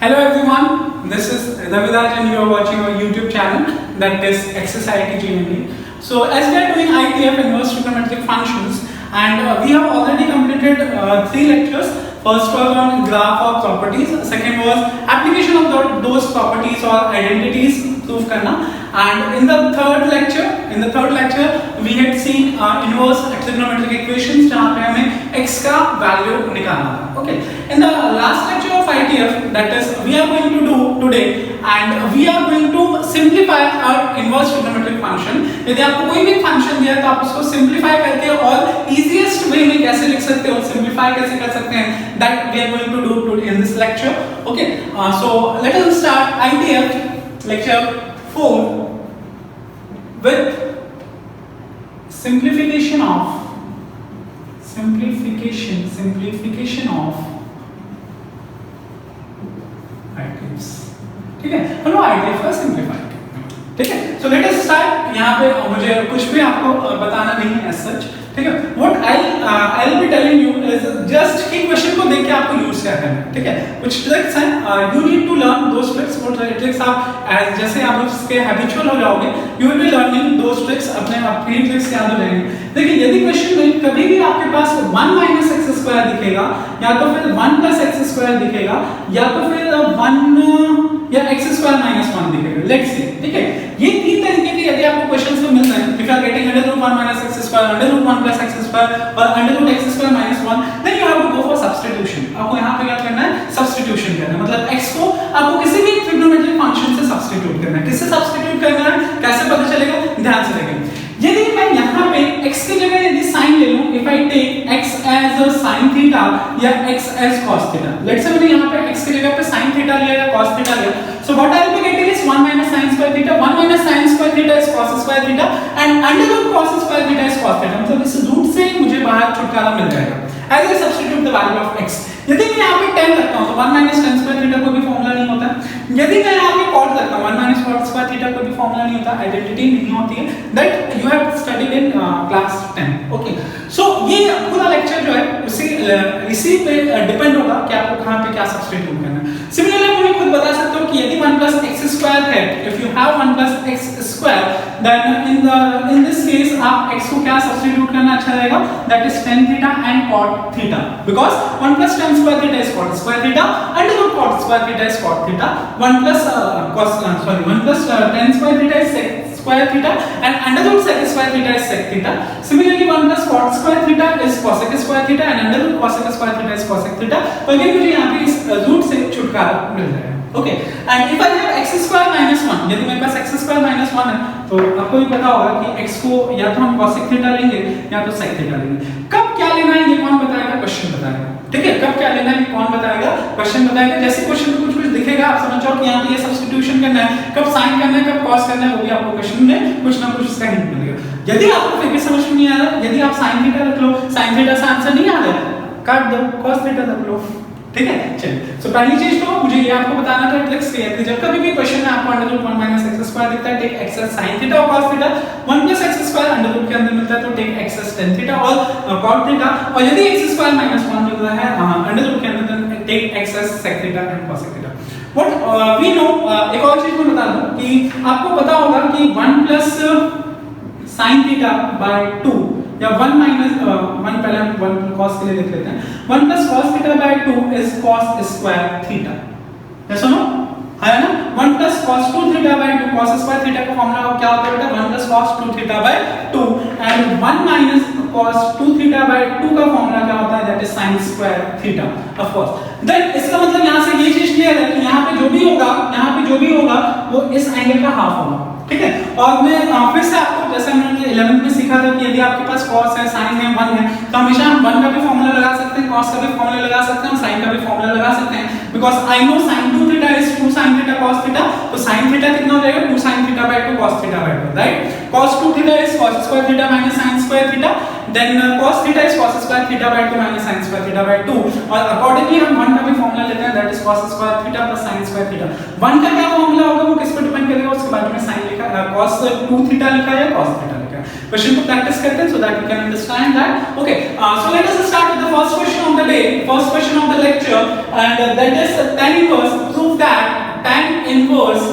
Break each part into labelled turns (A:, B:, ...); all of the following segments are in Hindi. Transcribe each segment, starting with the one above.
A: Hello everyone, this is Raviraj and you are watching our YouTube channel that is Exercise GMD. So as we are doing ITF inverse trigonometric functions and we have already completed 3 lectures. First was on graph of properties, second was application of those properties or identities prove karna, and in the third lecture we had seen inverse trigonometric equations जहाँ पे हमें x का value निकालना था. Okay. In the last lecture of ITF, that is we are going to do today, and we are going to simplify our inverse trigonometric function. यदि आपको कोई भी function दिया है तो आप उसको simplify करके और easiest way में कैसे लिख सकते हो, simplify कैसे कर सकते हैं, that we are going to do today in this lecture. Okay. So let us start ITF lecture 4 with simplification of ITFs. ठीक है, हम लोग ITF का सिंप्लीफाई करेंगे. ठीक है, so let us start. यहाँ पे मुझे कुछ भी आपको बताना नहीं है as such. ठीक है, what I'll be telling you is just कि क्वेश्चन को देख के आपको यूज क्या करना है. ठीक है, कुछ ट्रिक्स हैं, you need to learn those tricks. वो ट्रिक्स आप जैसे आप उसके हैबिचुअल हो जाओगे, you will be learning those tricks. अपने ट्रिक्स याद हो जाएंगे. देखिए, यदि क्वेश्चन में कभी भी आपके पास 1 माइनस एक्स स्क्वायर दिखेगा, या तो फिर 1 प्लस एक्स स्क्वायर दिखेगा, या तो फिर 1 या एक्स स्क्वायर माइनस 1 दिखेगा. Let's see. ठीक है, ये तीन तरीके के यदि आपको क्वेश्चंस में मिल रहे हैं, if you are getting under root 1 minus x square, under root 1 plus x square और under root x square minus 1, then you have to go for substitution. आपको यहाँ पे क्या करना है? Substitution करना है. मतलब x को आपको किसी भी trigonometric function से substitute करना है. किससे substitute करना है? कैसे पता चलेगा? ध्यान से देखिए. यदि मैं यहाँ पे x की जगह यदि sin ले लूं, if I take x as a sin theta या x as cos theta, let's say मैंने यहाँ पे x की जगह पे sin theta लिया या cos theta लिया, so what I will be getting is 1 minus sin square theta. 1 minus sin square theta is cos square theta and under root cos square theta is cos theta. मतलब इस रूट से मुझे बाहर छुटकारा मिल जाएगा. As I substitute the value of x, यदि मैं यहाँ पे 10 रखता हूँ तो 1 minus tan square theta कोई भी फॉर्मूला नहीं होता. यदि मैं यहाँ पे cot रखता हूँ 1 minus cot square theta कोई भी फॉर्मूला नहीं होता, आइडेंटिटी नहीं होती है. That you have studied in class 10. Okay. So ये पूरा लेक्चर जो है इसी पे डिपेंड होगा कि आपको कहाँ पे क्या सब्स्टिट्यूट करना है. सिमिलरली मुझे खुद बता सकते हो कि यदि 1 plus x square है, if you have 1 plus x square, then in this case आप x को क्या सब्स्टिट्यूट करना अच्छा रहेगा? That is tan theta and cot theta, because 1 plus tan square theta is cot square theta, under root cot square theta is cot theta, 1 plus tan square theta is sec square theta and under root sec square theta is sec theta. Similarly 1 plus cot square theta is cosec square theta and under root cosec square theta is cosec theta. तो अगर मुझे यहाँ पे इस रूट से छुटकारा मिल जाएगा. Okay, and if I have x square minus 1, यदि मेरे पास x स्क्वायर माइनस 1 है तो आपको भी पता होगा कि x को या तो हम cosec थीटा लेंगे या तो sec थीटा लेंगे. कब क्या लेना है ये कौन बताएगा? क्वेश्चन बताएगा. ठीक है, कब क्या लेना है ये कौन बताएगा? क्वेश्चन बताएगा. जैसे क्वेश्चन में कुछ दिखेगा आप समझ जाओ कि यहाँ पे ये सब्स्टिट्यूशन करना है, कब साइन करना है, कब कॉस करना है, वो भी आपको क्वेश्चन में कुछ ना कुछ इसका हिंट मिलेगा. यदि आपको फिर भी समझ में नहीं आ रहा, यदि आप sin थीटा रख लो, sin थीटा से आंसर नहीं आ रहा है, काट दो, cos थीटा रख लो. ठीक है, चलिए. सो पहली चीज तो मुझे ये आपको बताना था ट्रिक्स के है, जब कभी भी क्वेश्चन में आपको under root 1 minus x square दिखता है, take x as sin theta और cos theta. 1 plus x square under root के अंदर मिलता है तो take x as tan theta और cot थीटा. और यदि x स्क्वायर माइनस 1 मिल रहा है अंडर रूट के अंदर तो take x as sec theta and cosec theta. What we know, एक और चीज मैं बता दूं कि आपको पता होगा कि 1 plus sin थीटा by 2 या 1 minus 1 पहले हम 1 cos के लिए देख लेते हैं. 1 plus cos theta by 2 is cos square theta. yes or no? है ना? 1 plus cos 2 theta by 2 cos square theta का फॉर्मूला क्या होता है बेटा? 1 plus cos 2 theta by 2 and 1 minus cos 2 theta by 2 का फॉर्मूला क्या होता है? That is sin square theta, of course. Then इसका मतलब यहाँ से ये चीज क्लियर है कि यहाँ पे जो भी होगा वो इस एंगल का हाफ होगा. ठीक है, और मैं फिर से आपको जैसे हमने 11th में सीखा था कि यदि आपके पास cos है, sin है, 1 है तो हमेशा हम 1 का भी फॉर्मूला लगा सकते हैं, cos का भी फॉर्मूला लगा सकते हैं, sin का भी फॉर्मूला लगा सकते हैं, because I know sin 2 theta is 2 sin theta cos theta. तो sin theta कितना हो जाएगा? 2 sin theta by 2 cos theta by 2, right? cos 2 theta is cos square theta minus sin square theta, then cos theta is cos square theta by 2 minus sin square theta by 2. और accordingly हम 1 का भी फॉर्मूला लेते हैं, that is cos square theta plus sin square theta. 1 का क्या फॉर्मूला होगा वो किस पर डिपेंड करेगा? उसके बाद में sin लिखा cos 2 theta लिखा है या cos theta लिखा है. क्वेश्चन को प्रैक्टिस करते हैं so that we can understand that. Okay, so let us start with the first question of the the day, first question of the lecture, and that is tan inverse. Prove that tan inverse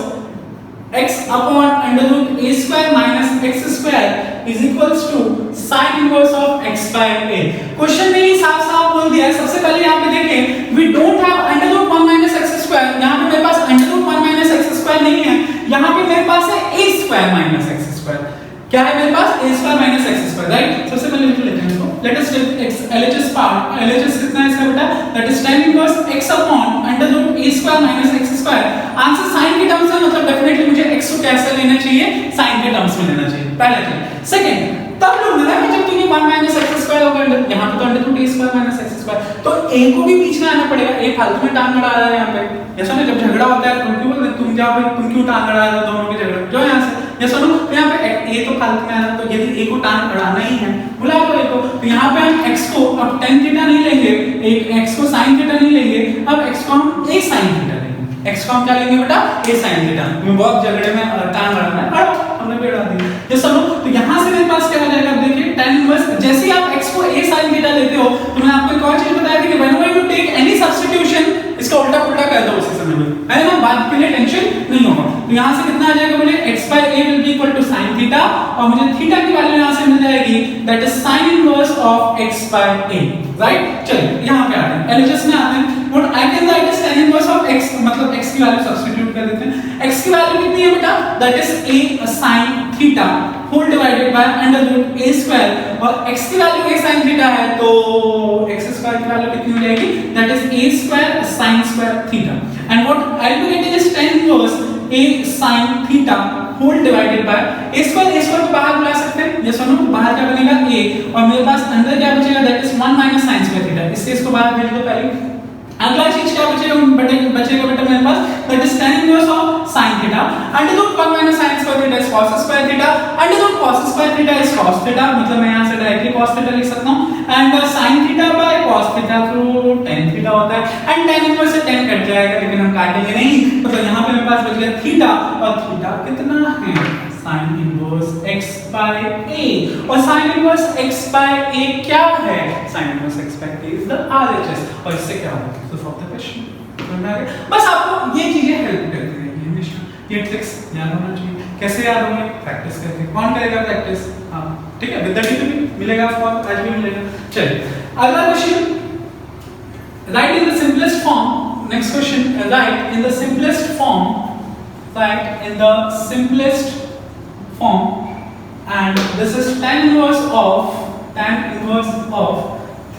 A: x upon under root a square minus x square is equals to sin inverse of x by a. Question में ही साफ साफ बोल दिया है। सबसे पहले यहाँ पे देखें, we don't have under root 1 minus x square, यहाँ पे मेरे पास under root 1 minus x square नहीं है, यहाँ पे मेरे पास है a square minus x square। क्या है मेरे पास a square minus x square, right? सबसे पहले लिख लेते हैं इसको। Let us take x LHS part, LHS कितना है इसका बेटा? That is tan inverse x upon under root a square minus x square। Answer sine के टर्म्स में, मतलब डेफिनेटली मुझे x को कैसे लेना चाहिए? साइन के टर्म्स में लेना चाहिए, पहला चीज। सेकंड, तब लूंगा ना जब तुझे 1 minus x square होगा, यहाँ पे तो under root a square minus x square, तो a को भी बीच में आना पड़ेगा। a फालतू में टांग अड़ा रहा है यहाँ पे, ऐसा नहीं, जब झगड़ा होता है तुम क्यों बोलते हैं तुम जाओ भाई, तुम क्यों टांग अड़ा रहे हो दोनों के झगड़े, जो यहाँ से ये सुनो, तो यहाँ पे a तो फालतू में आ रहा है, तो यदि a को टांग अड़ाना ही है, बुला लो a को, तो यहाँ पे हम x को अब tan थीटा नहीं लेंगे, एक x को sin थीटा नहीं लेंगे, अब x को हम a sin थीटा लेंगे। x को हम क्या लेंगे बेटा? a sin theta. तुम्हें बहुत झगड़े में टांग अड़ाना है, अड़ो, हमने भी अड़ा दी। ये सुनो, तो यहाँ से मेरे पास क्या हो जाएगा? अब देखिए tan इनवर्स, जैसे ही आप x को a sin थीटा लेते हो, तो मैंने आपको एक और चीज बताया थी कि whenever you take any substitution, इसका उल्टा पुल्टा कर दो उसी समय में, है ना? बाद के लिए टेंशन नहीं होगा। तो यहाँ से कितना आ जाएगा मुझे? x by a will be equal to sin theta, और मुझे थीटा की वैल्यू यहाँ से मिल जाएगी, that is sin inverse of x by a, right? चलिए यहाँ पे आते हैं, LHS में आते हैं। What I can write is tan inverse of x, मतलब x की वैल्यू सब्स्टिट्यूट कर देते हैं। x की वैल्यू कितनी है बेटा? That is a sin theta whole divided by under root a square, और x की वैल्यू a sin थीटा है, तो x स्क्वायर की वैल्यू कितनी हो जाएगी? That is a square sin square theta, and what I'll be getting is tan inverse a sin theta whole divided by a square को बाहर बुला सकते हैं, ये सुनो, बाहर क्या बनेगा? a, और मेरे पास अंदर क्या बचेगा? That is 1 minus sin square theta, इससे इसको बाहर भेज दो पहले। अगला चीज क्या बचेगा बेटा मेरे पास? That is tan inverse of sin theta under root 1 minus sin square theta is cos square theta under root cos square theta is cos theta, मतलब मैं यहाँ से डायरेक्टली cos theta लिख सकता हूँ, and sin theta by cos theta तो tan theta होता है, and tan inverse से tan कट जाएगा, लेकिन हम काटेंगे नहीं, मतलब यहाँ पे मेरे पास बच गया थीटा, और थीटा कितना है? sin inverse x by a, और sin inverse x by a क्या है? sin inverse x by a is the RHS, और इससे क्या होगा? तो solve the question। बस आपको ये चीजें हेल्प करती रहेंगी हमेशा, ये ट्रिक्स याद होना चाहिए। कैसे याद होंगे? प्रैक्टिस करके। कौन करेगा प्रैक्टिस? हाँ, ठीक है, विद्यार्थी को भी मिलेगा, फॉर्म आज भी मिलेगा। चलिए अगला question, right in the simplest form. Next question, right in the simplest form, right in the simplest form, and this is tan inverse of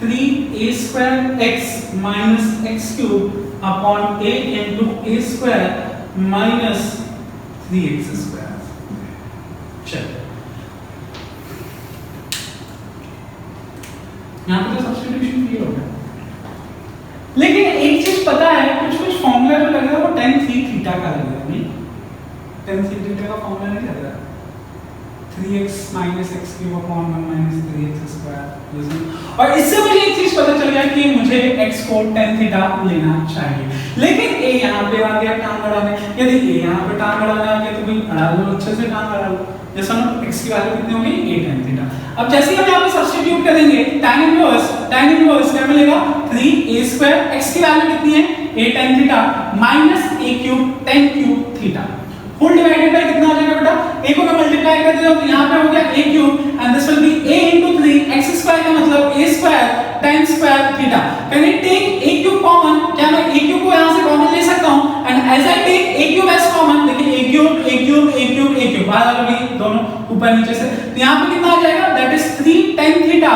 A: 3a square x minus x cube upon a into a square minus 3x square। चलिए यहाँ पे तो सब्स्टिट्यूशन क्लियर हो गया, लेकिन एक चीज पता है, कुछ फॉर्मूला जो लग रहा है वो tan 3 थीटा का लग रहा है, नहीं tan 3 थीटा का फॉर्मूला नहीं लग रहा है, 3x minus x cube upon 1 minus 3x square। और इससे मुझे एक चीज पता चल गया कि मुझे x को tan थीटा लेना चाहिए, लेकिन a यहाँ पे आ गया टांग अड़ाने, यदि a यहाँ पे टांग अड़ाने आ गया तो भी अड़ा लो, अच्छे से टांग अड़ा लो, जैसा ना x की वैल्यू कितनी होगी? a tan theta. अब जैसे ही हम यहाँ पे सब्स्टिट्यूट करेंगे, tan इनवर्स क्या मिलेगा? 3a square, x की वैल्यू कितनी है? a tan theta minus a cube tan cube theta whole divided by कितना हो जाएगा बेटा? a को मैं मल्टीप्लाई कर देता हूं, तो यहां पे हो गया a cube, and this will be a into 3 x square का मतलब a square tan square theta. Can I take a cube common? क्या मैं a क्यूब को यहां से कॉमन ले सकता हूं? And as I take a cube as common, देखिए a क्यूब बाहर आ गई दोनों ऊपर नीचे से, तो यहां पे कितना आ जाएगा? That is 3 tan theta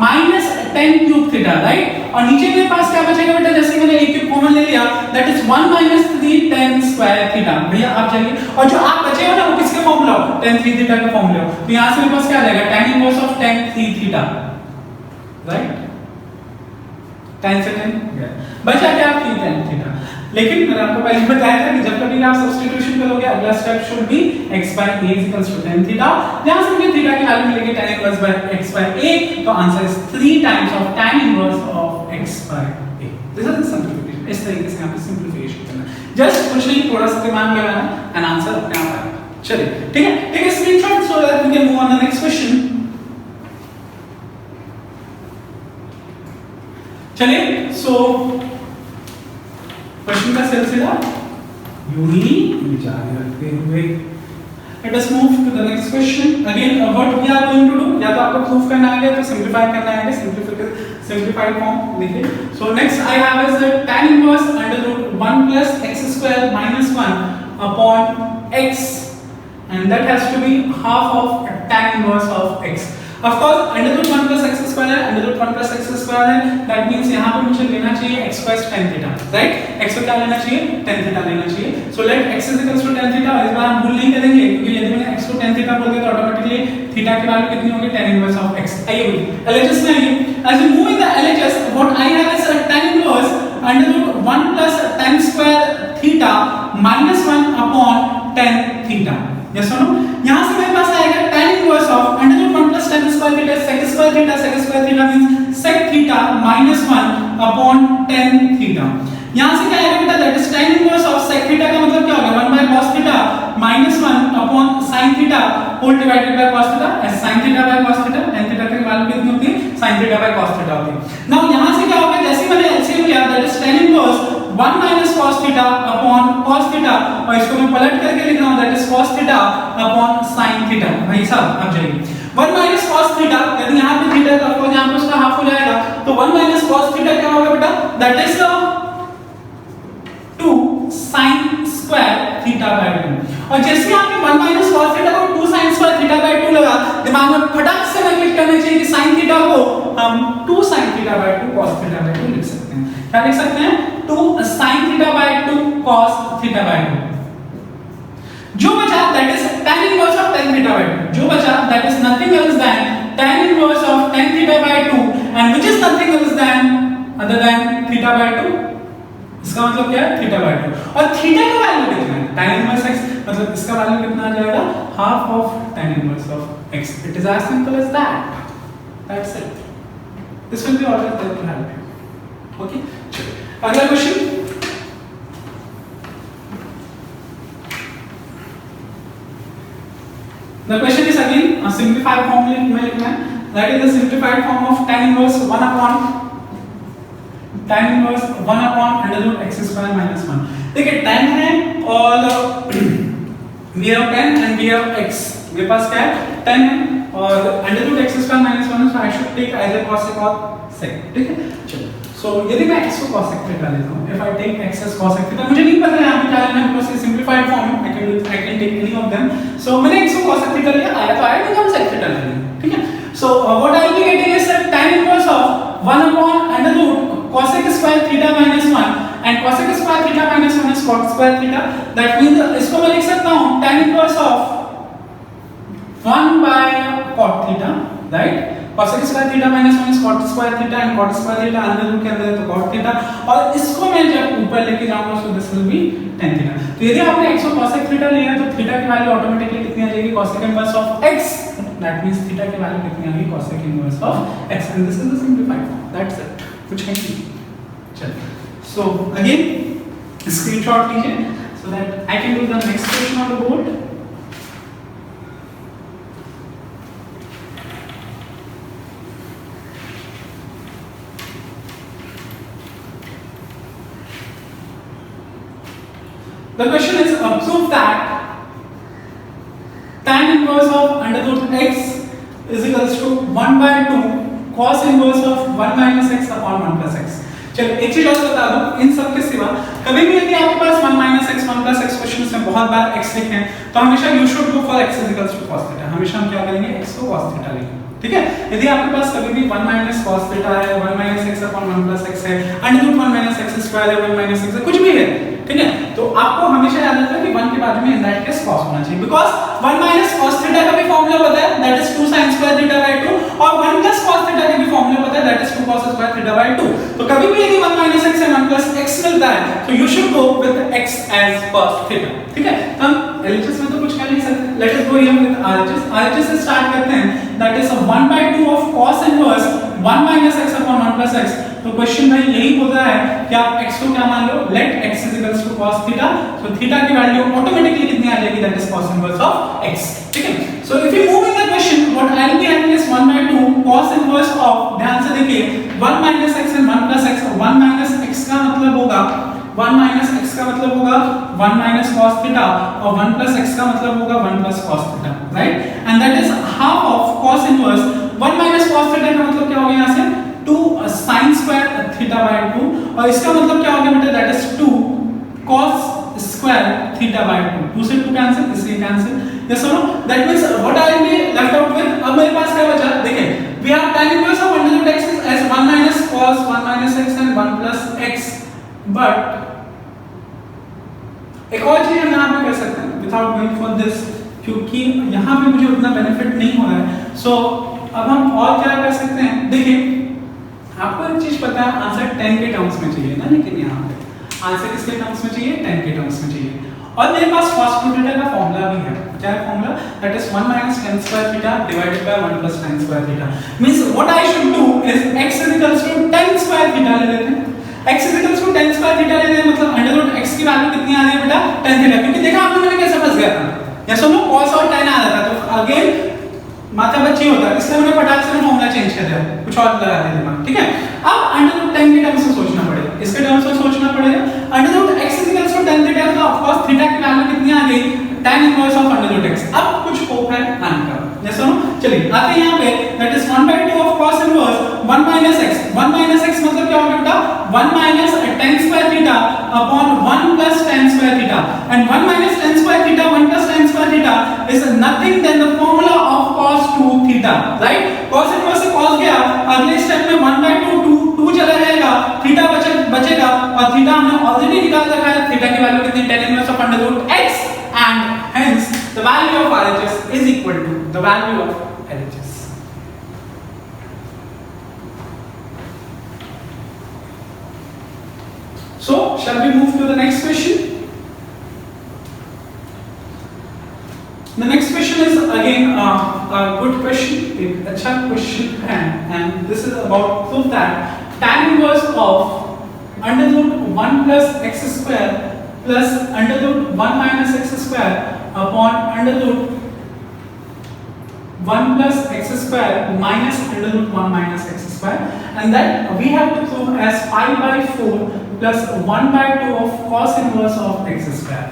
A: minus tan cube theta, right? और नीचे मेरे पास क्या बचेगा बेटा? जैसे मैंने a क्यूब कॉमन ले लिया, that is 1 minus 3 tan square theta. भैया आप जाइए, और जो आप बचे हो ना वो किसके फॉर्मूला हो? tan 3 थीटा का फॉर्मूला हो, तो यहां से मेरे पास क्या आ जाएगा? tan inverse of tan 3 theta, right? tan से tan बचा क्या? 3 tan थीटा। लेकिन मैंने आपको पहले बताया था कि जब कभी आप सब्स्टिट्यूशन करोगे, अगला step should be x by a equals to tan theta. यहां से मुझे थीटा की वैल्यू मिलेगी tan inverse by x by a, तो answer is 3 times of tan inverse of x by a। This is the simplification. इस तरीके से यहां पे सिंपलीफिकेशन करना है, जस्ट कुछ नहीं, थोड़ा सा दिमाग लगाना एंड आंसर अपने आप आएगा। चलिए ठीक है, take a screenshot so that we can move on the next question. चलिए सो क्वेश्चन का सिलसिला यूं ही जारी रखते हुए let us move to the next question. Again what we are going to do, या तो आपको प्रूफ करना है तो सिंपलीफाई करना है, simplified form लिखिए. So next I have is the tan inverse under root 1 plus x square minus 1 upon x, and that has to be half of tan inverse of x. Of course under root 1 plus x square है, under root 1 plus x square है, that means यहाँ पे मुझे लेना चाहिए x square tan theta, right? x को क्या लेना चाहिए, tan theta लेना चाहिए. So let x is equals to tan theta. इस बार हम भूल नहीं करेंगे क्योंकि यदि मैंने x को tan theta बोल दिया तो ऑटोमेटिकली थीटा की वैल्यू कितनी होगी, tan inverse of x. आइए बोलिए LHS में आइए. As we move in the LHS, what I have is a tan inverse under root 1 plus tan square theta minus 1 upon tan theta. Yes or no? यहाँ से मेरे पास आएगा tan inverse of under root 1 plus tan square theta sec square theta means sec theta minus 1 upon tan theta. यहाँ से क्या आएगा बेटा, that is tan inverse of sec theta का मतलब क्या होगा, 1 by cos theta minus 1 upon sin theta whole divided by cos theta, as sin theta by cos theta, tan theta की वैल्यू कितनी होती है, sin theta by cos theta होती है. Now यहाँ से क्या होगा, जैसे मैंने LCM लिया, that is tan inverse 1 minus cos theta upon cos theta, और इसको मैं पलट करके लिख रहा हूँ, that is cos theta upon sin theta. भाई साहब अब जाइए 1 minus cos theta, यदि यहाँ पे थीटा का आपको यहाँ पे उसका हाफ हो जाएगा तो 1 minus cos theta क्या होगा बेटा, that is 2 sin square theta by 2. और जैसे आपने 1 minus cos theta को 2 sin square theta by 2 लगा, दिमाग में फटाक से क्लिक करना चाहिए कि sin theta को हम 2 sin theta by 2 cos theta by 2 लिख सकते हैं. क्या लिख सकते हैं, 2 sin theta by 2 cos theta by 2. जो बचा that is tan inverse of tan theta by 2. जो बचा that is nothing else than tan inverse of tan theta by 2, and which is nothing else than other than theta by 2. इसका मतलब क्या है, थीटा by 2. और थीटा का वैल्यू कितना है, tan inverse x, मतलब इसका वैल्यू कितना आ जाएगा, half of tan inverse of x. It is as simple as that. That's it. This will be always there to help you. Okay. अगला question. The question is again a simplified form में लिखना है. That is the simplified form of tan inverse 1 upon under root x square minus 1. देखिए tan है और we have tan and we have x. मेरे पास क्या है, tan है और under root x square minus 1 है, so I should take either cos sec or sec. ठीक है, चलो. So यदि मैं x को cos sec theta लेता हूँ, if I take x as cos sec theta, मुझे नहीं पता है यहाँ पे क्या लेना है because ये simplified form है, I can take any of them. So मैंने x को cos sec theta लिया, आया तो आया, नहीं तो हम sec theta लेंगे. ठीक है. So what I will be getting is tan inverse of 1 upon under root cosec square theta minus 1, and cosec square theta minus 1 is cot square theta. That means इसको मैं लिख सकता हूँ tan inverse of 1 by cot theta, right? cosec square theta minus 1 is cot square theta, and cot square theta अंदर रूट के अंदर है तो cot theta, और इसको मैं जब ऊपर लेके जाऊंगा so this will be tan theta. तो यदि आपने x को cosec theta लिया तो थीटा की वैल्यू ऑटोमेटिकली कितनी आ जाएगी, cosec inverse of x. That means theta की वैल्यू कितनी आ गई, cosec inverse of x, and this is the simplified form. That's it. कुछ है नहीं. चलो. So again screenshot लीजिए so that I can do the next question on the board. The question is prove that tan inverse of under root x is equals to 1 by 2 cos inverse of 1 minus x upon 1 plus x. चलो एक चीज और बता दूं, इन सब के सिवा कभी भी यदि आपके पास 1 minus x 1 plus x questions में बहुत बार x लिखे हैं तो हमेशा you should go for x is equals to cos theta. हमेशा हम क्या करेंगे, x को cos theta लेंगे. ठीक है. यदि आपके पास कभी भी 1 minus cos theta है, 1 minus x upon 1 plus x है, under root 1 minus x square है, 1 minus x है, कुछ भी है, ठीक है, तो आपको हमेशा याद रखना कि 1 के बाद में in that case cos होना चाहिए, because 1 minus cos theta का भी फॉर्मूला पता है, that is 2 sin square theta by 2, और 1 plus cos theta का भी फॉर्मूला पता है, that is 2 cos square theta by 2. तो कभी भी यदि 1 minus x and 1 plus x मिलता है तो you should go with x as cos theta. ठीक है. हम LHS में तो कुछ कर नहीं सकते. Let us go here with RHS. RHS से स्टार्ट करते हैं, that is 1 by 2 of cos inverse 1 minus x upon 1 plus x. तो क्वेश्चन भाई यही बोल रहा है कि आप x को क्या मान लो, let x is equals to cos theta. So theta की वैल्यू ऑटोमेटिकली कितनी आ जाएगी, that is cos inverse of x. ठीक है. So if you move in the question what I will be having is 1/2 cos inverse of, ध्यान से देखिए 1 minus x and 1 plus x। 1 minus x का मतलब होगा 1 माइनस x का मतलब होगा 1 माइनस cos थीटा और 1 प्लस x का मतलब होगा 1 plus cos theta, right? And that is half of cos inverse 1 minus cos theta का मतलब क्या हो गया यहाँ से 2 sin स्क्वायर थीटा बाय 2 और इसका मतलब क्या हो गया बेटा that is 2 cos square theta by 2। 2 से 2 कैंसिल, इसलिए कैंसिल। यस और no? That means what I will be left out with, अब मेरे पास क्या बचा? देखिए we have tan inverse of under root x as 1 minus cos 1 minus x and 1 plus x, but एक और चीज हम यहाँ पे कर सकते हैं विदाउट गोइंग फॉर दिस, क्योंकि यहाँ पे मुझे उतना बेनिफिट नहीं हो रहा है। सो अब हम और क्या कर सकते हैं? देखिए आपको एक चीज पता है, आंसर 10 के टर्म्स में चाहिए ना, लेकिन यहाँ पे आंसर किसके टर्म्स में चाहिए? 10 के टर्म्स में चाहिए। और मेरे पास cos थीटा का फॉर्मूला भी है। क्या है formula? That is 1 minus tan square theta divided by 1 plus tan square theta. Means what I should do is x equals to tan square theta ले लेते हैं। x equals to tan square theta ले लेते हैं, मतलब अंडर रूट x की वैल्यू कितनी आ रही है बेटा? tan theta. क्योंकि देखा आपने मैंने कैसे फंस गया था, या सुनो cos और tan आ रहा था, तो अगेन माथा बच्ची होता है, इसलिए मैंने फटाक से फॉर्मूला चेंज कर दिया, कुछ और लगा दिया दिमाग, ठीक है? अब अंडर रूट tan के टर्म्स में सोचना पड़ेगा, इसके टर्म्स में सोचना पड़ेगा। Under root x equals to tan theta, तो ऑफ कोर्स थीटा की वैल्यू कितनी आ गई? tan inverse of under root x। अब कुछ होप है आंसर, जैसे नो चलिए आते हैं यहाँ पे, that is 1/2 of cos inverse 1 minus x। 1 minus x मतलब क्या होगा बेटा? 1 minus tan square theta upon 1 plus tan square theta, and 1 minus tan square theta 1 plus tan square theta is nothing than the formula of cos 2 theta, right? cos inverse से cos गया, अगले स्टेप में 1/2 2 चला जाएगा, थीटा बचेगा, और थीटा हमने ऑलरेडी निकाल रखा है, थीटा की वैल्यू कितनी? tan inverse of under root x, and hence the value of RHS is equal to the value of LHS. So shall we move to the next question? The next question is again a good question, एक अच्छा question है, and this is about proof that tan inverse of under root 1 plus x square plus under root 1 minus x square upon under root 1 plus x square minus under root 1 minus x square, and that we have to prove as 5/4 plus 1/2 of cos inverse of x square।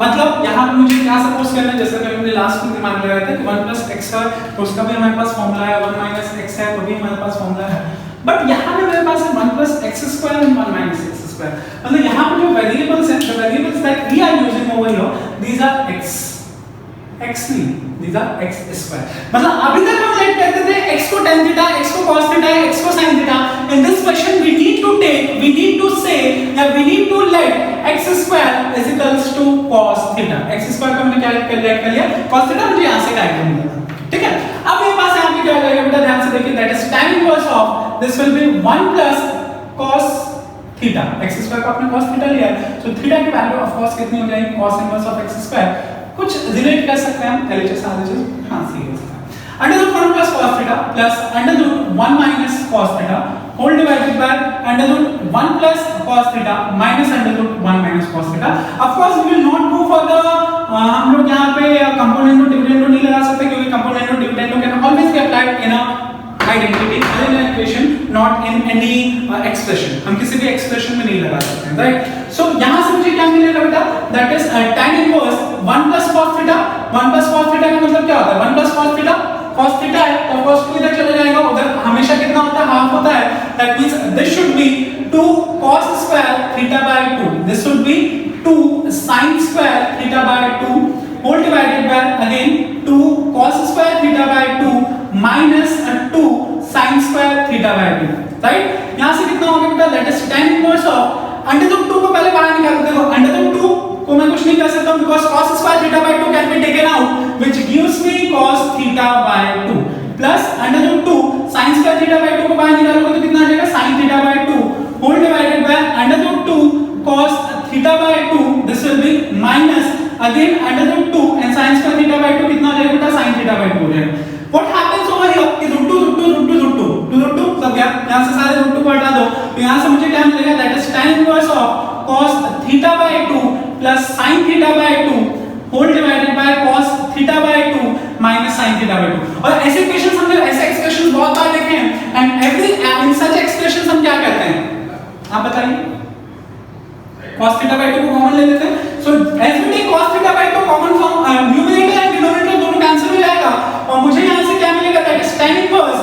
A: मतलब यहाँ पे मुझे क्या सपोज करना है, जैसे कि हमने लास्ट में दिमाग लगाया था कि 1 प्लस x है, तो उसका भी हमारे पास फॉर्मूला है, 1 माइनस x है तो भी हमारे पास फॉर्मूला है, बट यहाँ पे मेरे पास है 1 plus x square and 1 minus x square. मतलब यहाँ पे जो वेरिएबल्स हैं, the variables that we are using over here, these are x नहीं, these are x square। मतलब अभी तक हम लेट कहते थे x को tan थीटा, x को cos थीटा, x को sin theta. In this question we need to say that we need to let x square is equals to cos theta. x square को हमने क्या लेट कर लिया? cos थीटा, मुझे यहाँ से क्या कर मिलेगा, ठीक है? अब मेरे पास यहाँ पे क्या हो जाएगा बेटा, ध्यान से देखिए, that is tan inverse of this will be 1 plus cos theta. x square को आपने cos थीटा लिया, so थीटा की वैल्यू ऑफ course कितनी हो जाएगी? cos inverse of x square. कुछ रिलेट कर सकते हैं हम LHS RHS, हाँ सही है। Under root 1 plus cos theta plus under root 1 minus cos theta whole divided by under root 1 plus cos theta minus under root 1 minus cos theta. Of course we will not go for the, हम लोग यहाँ पे कंपोनेंट डिविडेंड नहीं लगा सकते, क्योंकि component dividend can always be applied in a identity in an equation, not in any expression. हम किसी भी एक्सप्रेशन में नहीं लगा सकते, राइट? सो यहाँ से मुझे क्या मिलेगा बेटा? That is tan inverse 1 plus cos theta. 1 plus cos theta का मतलब क्या होता है? 1 plus cos theta, cos theta है तो cos 2 इधर चला जाएगा, उधर हमेशा कितना होता है? हाफ होता है। That means this should be 2 cos square theta by 2, this should be 2 sin square theta by 2 whole divided by again 2 cos square theta by 2 minus 2 sin square theta by 2, right? यहां से कितना होगा बेटा? That is tan inverse of under root 2 को पहले बाहर निकाल दो। अंडर रूट 2 को मैं कुछ नहीं कर सकता हूं, because cos square theta by 2 can be taken out, which gives me cos theta by 2 plus under root 2 sin square theta by 2 को बाहर निकालोगे तो कितना आ जाएगा? sin theta by 2 whole divided by under root 2 cos theta by 2, this will be minus again under root 2 and sin square theta by 2 कितना आ जाएगा बेटा? sin थीटा बाय 2 हो जाएगा। What happens over here कि रूट 2 सब यहाँ से सारे रूट 2 को हटा दो, तो यहाँ से मुझे क्या मिलेगा? That is tan inverse of cos theta by 2 plus sin theta by 2 whole divided by cos theta by 2 minus sin theta by 2। और ऐसे इक्वेशंस हमने ऐसे एक्सप्रेशंस बहुत बार देखे हैं and every in such expressions हम क्या करते हैं आप बताइए cos थीटा बाय 2 को कॉमन ले लेते हैं so as we take cos theta by 2 common from numerator and denominator दोनों कैंसिल हो जाएगा और मुझे यहां से क्या मिलेगा that is tan inverse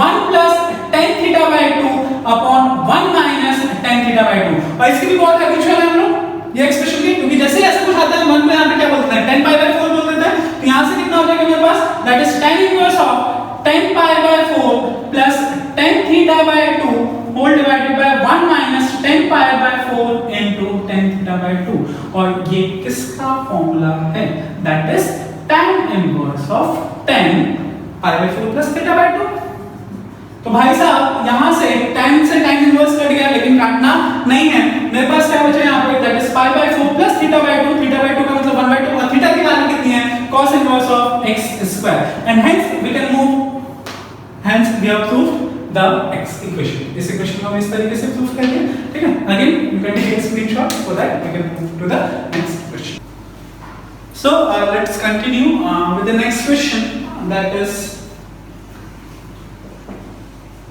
A: 1 plus tan theta by 2 upon 1 minus tan theta by 2 और इसकी भी बहुत हैबिचुअल है हम लोग ये एक्सप्रेशन की क्योंकि जैसे ऐसा कुछ आता है 1 पे यहां पे क्या बोलते हैं tan पाई बाय 4 बोल देते हैं तो यहां से कितना हो जाएगा मेरे पास that is tan inverse of tan pi by 4 plus tan theta by 2 whole divided by 1 minus tan pi by 4 into tan theta by 2 और ये किसका फार्मूला है that is tan inverse of tan pi by 4 plus theta by 2 तो भाई साहब यहां से tan इनवर्स कट गया लेकिन काटना नहीं है मेरे पास क्या बचा यहां पे that is pi by 4 plus theta by 2 का मतलब 1 बाय 2 और थीटा की वैल्यू कितनी है cos inverse of x square and hence we can move hence we have proved the x equation इस इक्वेशन को हम इस तरीके से प्रूव करेंगे ठीक है again you can take a screenshot so that we can move to the next question so let's continue with the next question that is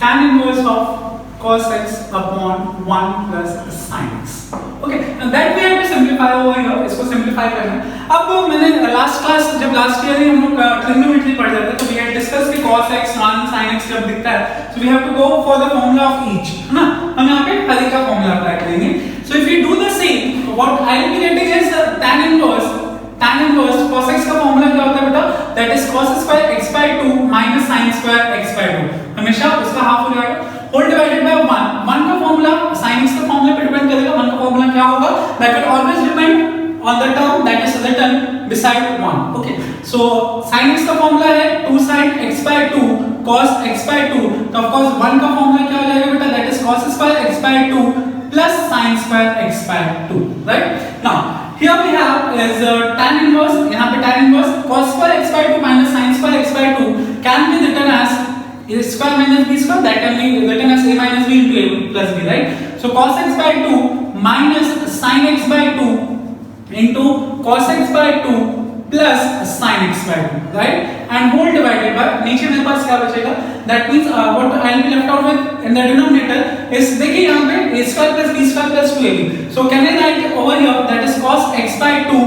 A: tan inverse of cos x upon 1 plus sin x okay now that we have to simplify over here इसको सिंपलीफाई करना है अब मैंने लास्ट क्लास जब लास्ट ईयर ही हम लोग ट्रिग्नोमेट्री पढ़ रहे थे तो वी हैड डिस्कस कि cos x 1 sin x जब दिखता है so we have to go for the formula of each है ना हम यहां पे हर एक का फॉर्मूला अप्लाई करेंगे so if we do the same what I will be getting is tan inverse cos x का फॉर्मूला क्या होता है बेटा that is cos square x by 2 minus sin square x by 2 हमेशा उसका हाफ हो जाएगा होल डिवाइडेड बाय 1 का फॉर्मूला sin x का फॉर्मूला पे डिपेंड करेगा 1 का फॉर्मूला क्या होगा that will always depend on the term that is written beside 1 okay so sin x का फॉर्मूला है 2 sin x by 2 cos x by 2 तो ऑफ कोर्स 1 का फॉर्मूला क्या हो जाएगा बेटा that is cos square x by 2 plus sin square x by 2 right now here we have is tan inverse यहाँ पे tan inverse cos square x by 2 minus sin square x by 2 can be written as a square minus b square that can be written as a minus b into a plus b right so cos x by 2 minus sin x by 2 into cos x by 2 plus sin x by 2 right and whole divided by नीचे मेरे पास क्या बचेगा that means what I will be left out with in the denominator is देखिए यहाँ पे a square plus b square plus 2ab so can I write over here that is cos x by 2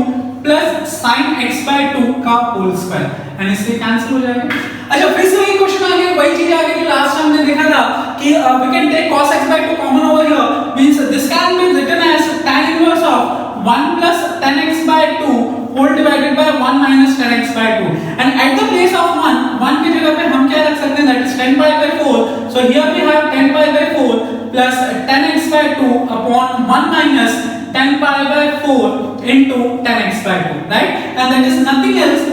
A: plus sin x by 2 का whole square and इससे कैंसिल हो जाएगा अच्छा फिर से वही क्वेश्चन आ गया वही चीज आ गई जो लास्ट टाइम हमने देखा था कि we can take cos x by 2 common over here means this can be written as tan inverse of 1 plus tan x by 2 whole divided by 1 minus tan x by 2 and at the place of 1 की जगह पे हम क्या रख सकते हैं that is tan pi by 4 so here we have tan pi by 4 plus tan x by 2 upon 1 minus tan pi by 4 into tan x by 2 right and that is nothing else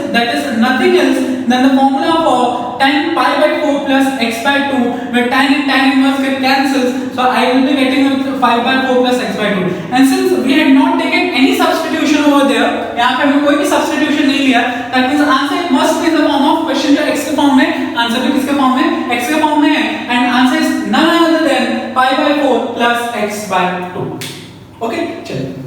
A: than the formula for tan pi by 4 plus x by 2 where tan and tan inverse get cancels so I will be getting 5 by 4 plus x by 2 and since we had not taken any substitution over there यहाँ पे हमने कोई भी substitution नहीं लिया that means answer must be in the form of question जो x के फॉर्म में आंसर भी किसके फॉर्म में x के फॉर्म में है and answer is none other than pi by 4 plus x by 2 okay चलिए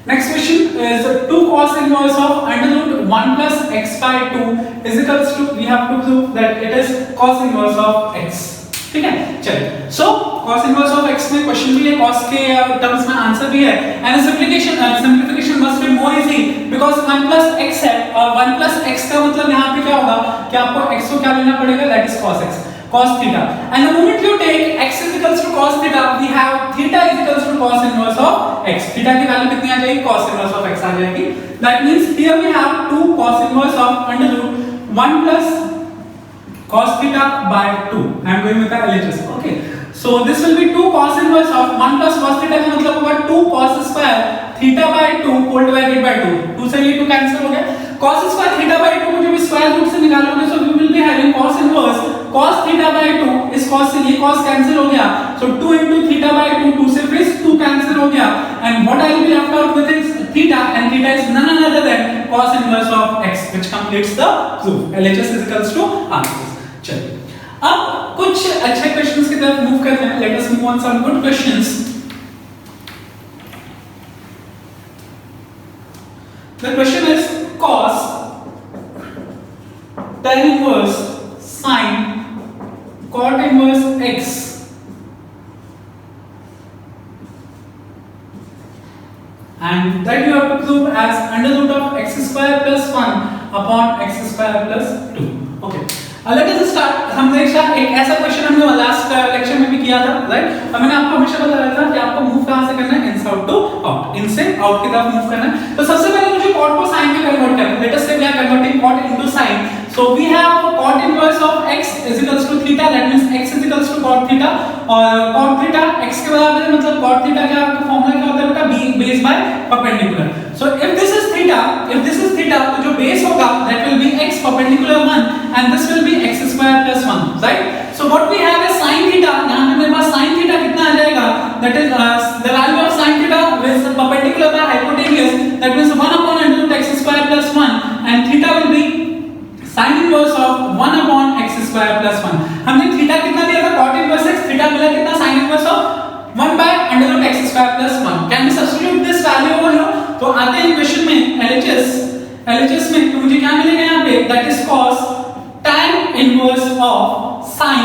A: next question is 2 cos inverse of under root 1 plus x by 2 is equals to we have to prove that it is cos inverse of x ठीक है चलिए so cos inverse of x में क्वेश्चन भी है cos के टर्म्स में आंसर भी है and simplification must be more easy because 1 plus x है और 1 plus x का मतलब यहाँ पे क्या होगा कि आपको x को क्या लेना पड़ेगा that is cos x cos theta and the moment you take x is equals to cos theta we have theta is equals to cos inverse of x theta की वैल्यू कितनी आ जाएगी cos inverse of x आ जाएगी that means here we have 2 cos inverse of under root 1 plus cos theta by 2 I am going with the LHS okay so this will be 2 cos inverse of 1 plus cos theta का मतलब होगा 2 cos square theta by 2 whole divided by 2 2 से ये 2 कैंसिल हो गया cos square theta by 2 को जब स्क्वायर रूट से निकालोगे so we will be having cos inverse cos theta by 2 इस cos से ये cos कैंसिल हो गया so 2 into theta by 2 2 से फिर 2 कैंसिल हो गया and what I will be left out with is theta and theta is none other than cos inverse of x which completes the proof LHS is equals to answers चलिए अब कुछ अच्छे क्वेश्चंस की तरफ मूव करते हैं let us move on some good questions the question is cos tan inverse and that you have to prove as under root of x square plus 1 upon x square plus 2. Okay, let us start. हमने एक ऐसा क्वेश्चन हमने लास्ट लेक्चर में भी किया था, राइट? अब मैंने आपको हमेशा बताया था कि आपको मूव कहां से करना है, इन आउट टू आउट, इन से आउट की तरफ मूव करना है। तो सबसे पहले मुझे cot को sin में कन्वर्ट करना है। Let us see we are converting cot into sin, so we have cot inverse of x is equals to theta, that means x is equals to cot theta, और cot theta x के बराबर है, मतलब cot theta का फॉर्मूला क्या होता है बेटा, base by perpendicular। so if this is theta, तो जो base होगा that will be x perpendicular 1 and this will be x square plus 1, right? so what we have is sin theta, यहां पे मेरे पास sin theta कितना आ जाएगा, that is the value of sin theta is perpendicular by hypotenuse, that means 1 upon under root x square plus 1 and theta will be sin inverse of 1 upon x square plus 1। हमने थीटा कितना दिया था, cot inverse x, थीटा मिला कितना, sin inverse of 1 by under root x square plus 1। can we substitute this value over here? तो आते हैं क्वेश्चन में LHS में, तो मुझे क्या मिलेगा यहाँ पे, that is cos tan inverse of sin,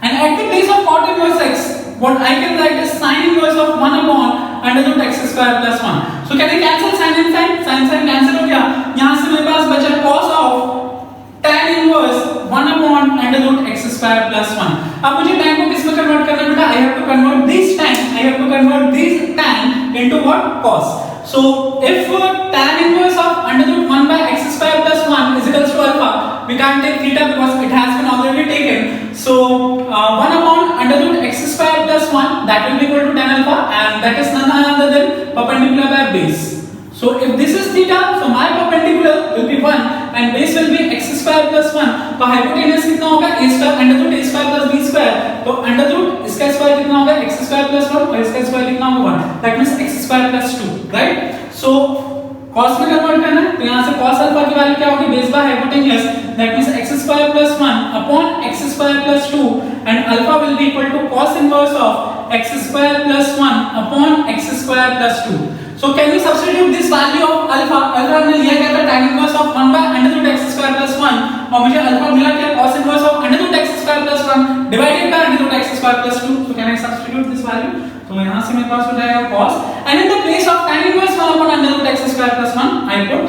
A: and at the place of cot inverse x what I can write is sin inverse of 1 upon under root x square plus 1। so can I cancel sin and sin cancel हो गया, यहाँ से मेरे पास बचा cos of tan inverse 1 upon under root x square plus 1। अब मुझे tan को किस में कन्वर्ट करना है बेटा, I have to convert this tan into what, cos। so if tan inverse of under root 1 by x square plus 1 is equals to alpha, we can't take theta because it has been already taken, so 1 upon under root x square plus 1 that will be equal to tan alpha, and that is none other than perpendicular by base। so if this is theta, so my perpendicular will be 1 and base will be x square plus 1, तो hypotenuse कितना होगा, a square under root a square plus b square, तो under root इसका स्क्वायर कितना होगा, x square plus 1 और इसका स्क्वायर कितना होगा 1, that means x square plus 2, right? so cos में कन्वर्ट करना है, तो यहाँ से cos अल्फा की वैल्यू क्या होगी, base by hypotenuse, that means x square plus 1 upon x square plus 2 and alpha will be equal to cos inverse of x square plus 1 upon x square plus 2। so can we substitute this value of alpha हमने लिया क्या था, tan inverse of 1 by under root x square plus 1, और मुझे alpha मिला क्या, cos inverse of under root x square plus 1 divided by under root x square plus 2। so can I substitute this value, तो यहाँ से मेरे पास हो जाएगा cos, and in the place of tan inverse 1 upon under root x square plus 1 I put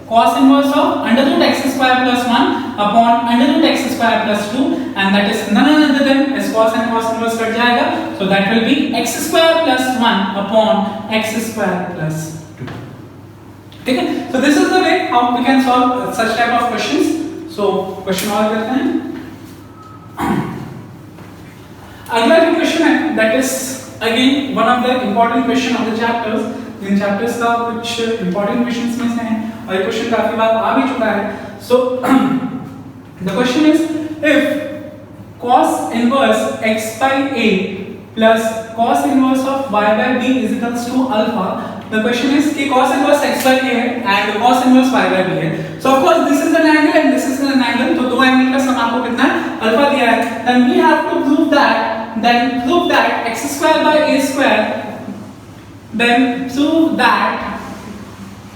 A: cos inverse of under root x square plus 1 upon under root x square plus 2, and that is none other than as cos and cos inverse cut जाएगा, so that will be x square plus 1 upon x square plus 2। ठीक है, so this is the way how we can solve such type of questions। so question और करते हैं। अगला जो क्वेश्चन है that is again one of the important question of the chapters, in chapters का कुछ इंपॉर्टेंट क्वेश्चंस में से हैं और ये क्वेश्चन काफी बार आ भी चुका है। So the question is if cos inverse x by a plus cos inverse of y by b is equals to alpha, the question is कि cos inverse x by a है and cos inverse y by b है। so of course this is an angle and this is an angle, तो दो एंगल का सम आपको कितना है, अल्फा दिया है, then we have to prove that x square by a square, then prove that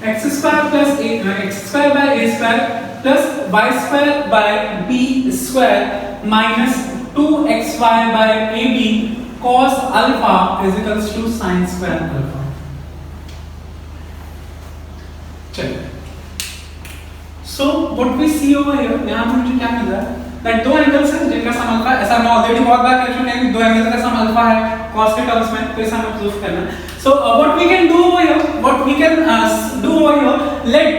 A: x square by a square plus y square by b square minus 2xy by ab cos alpha is equals to sin square alpha। चलिए, so what we see over here, यहाँ पे मुझे क्या मिल रहा है, that दो एंगल्स हैं जिनका सम अल्फा है, ऐसा मैं ऑलरेडी बहुत बार कह चुका हूं, दो एंगल्स का सम अल्फा है cos के टर्म्स में, तो ऐसा हमें प्रूफ करना है। so what we can do over here, let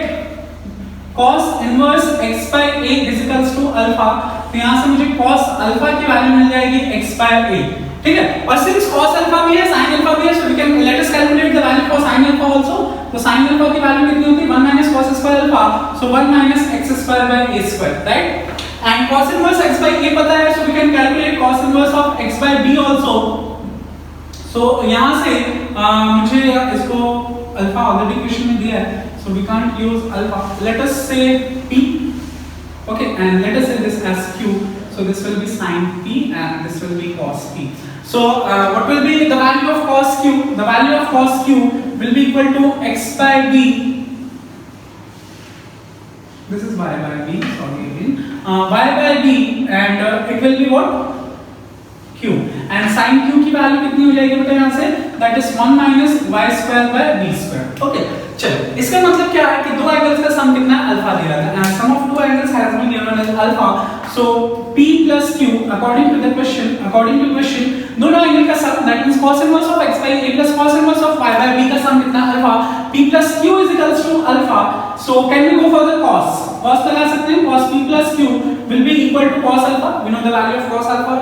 A: cos inverse x by a is equals to alpha, तो यहाँ से मुझे cos अल्फा की वैल्यू मिल जाएगी x by a, ठीक है, और सिंस cos अल्फा भी है sin अल्फा भी है, so we can let us calculate the value for sin alpha also। तो sin अल्फा की वैल्यू कितनी होती है, 1 minus cos square alpha, so 1 minus x square by a square, right? and cos inverse x by a पता है, so we can calculate cos inverse of x by b also। so यहाँ से मुझे इसको अल्फा ऑलरेडी क्वेश्चन में दिया है, so we can't use alpha, let us say p, okay, and let us say this as q, so this will be sin p and this will be cos p। so what will be the value of cos q, the value of cos q will be equal to x by b, this is y by b, sorry again, y by b, and it will be what, q, and sin q की वैल्यू कितनी हो जाएगी बेटा यहाँ से, that is 1 minus y square by b square. Okay, चलो इसका मतलब क्या है कि दो एंगल्स का सम कितना है, अल्फा दिया था, and sum of two angles has been given as alpha, so p plus q according to the question दोनों एंगल का sum that means cos inverse of x by a plus cos inverse of y by b का सम कितना, alpha, p plus q is equals to alpha, so can we go for the cos लगा सकते हैं, cos p plus q will be equal to cos alpha, we know the value of cos alpha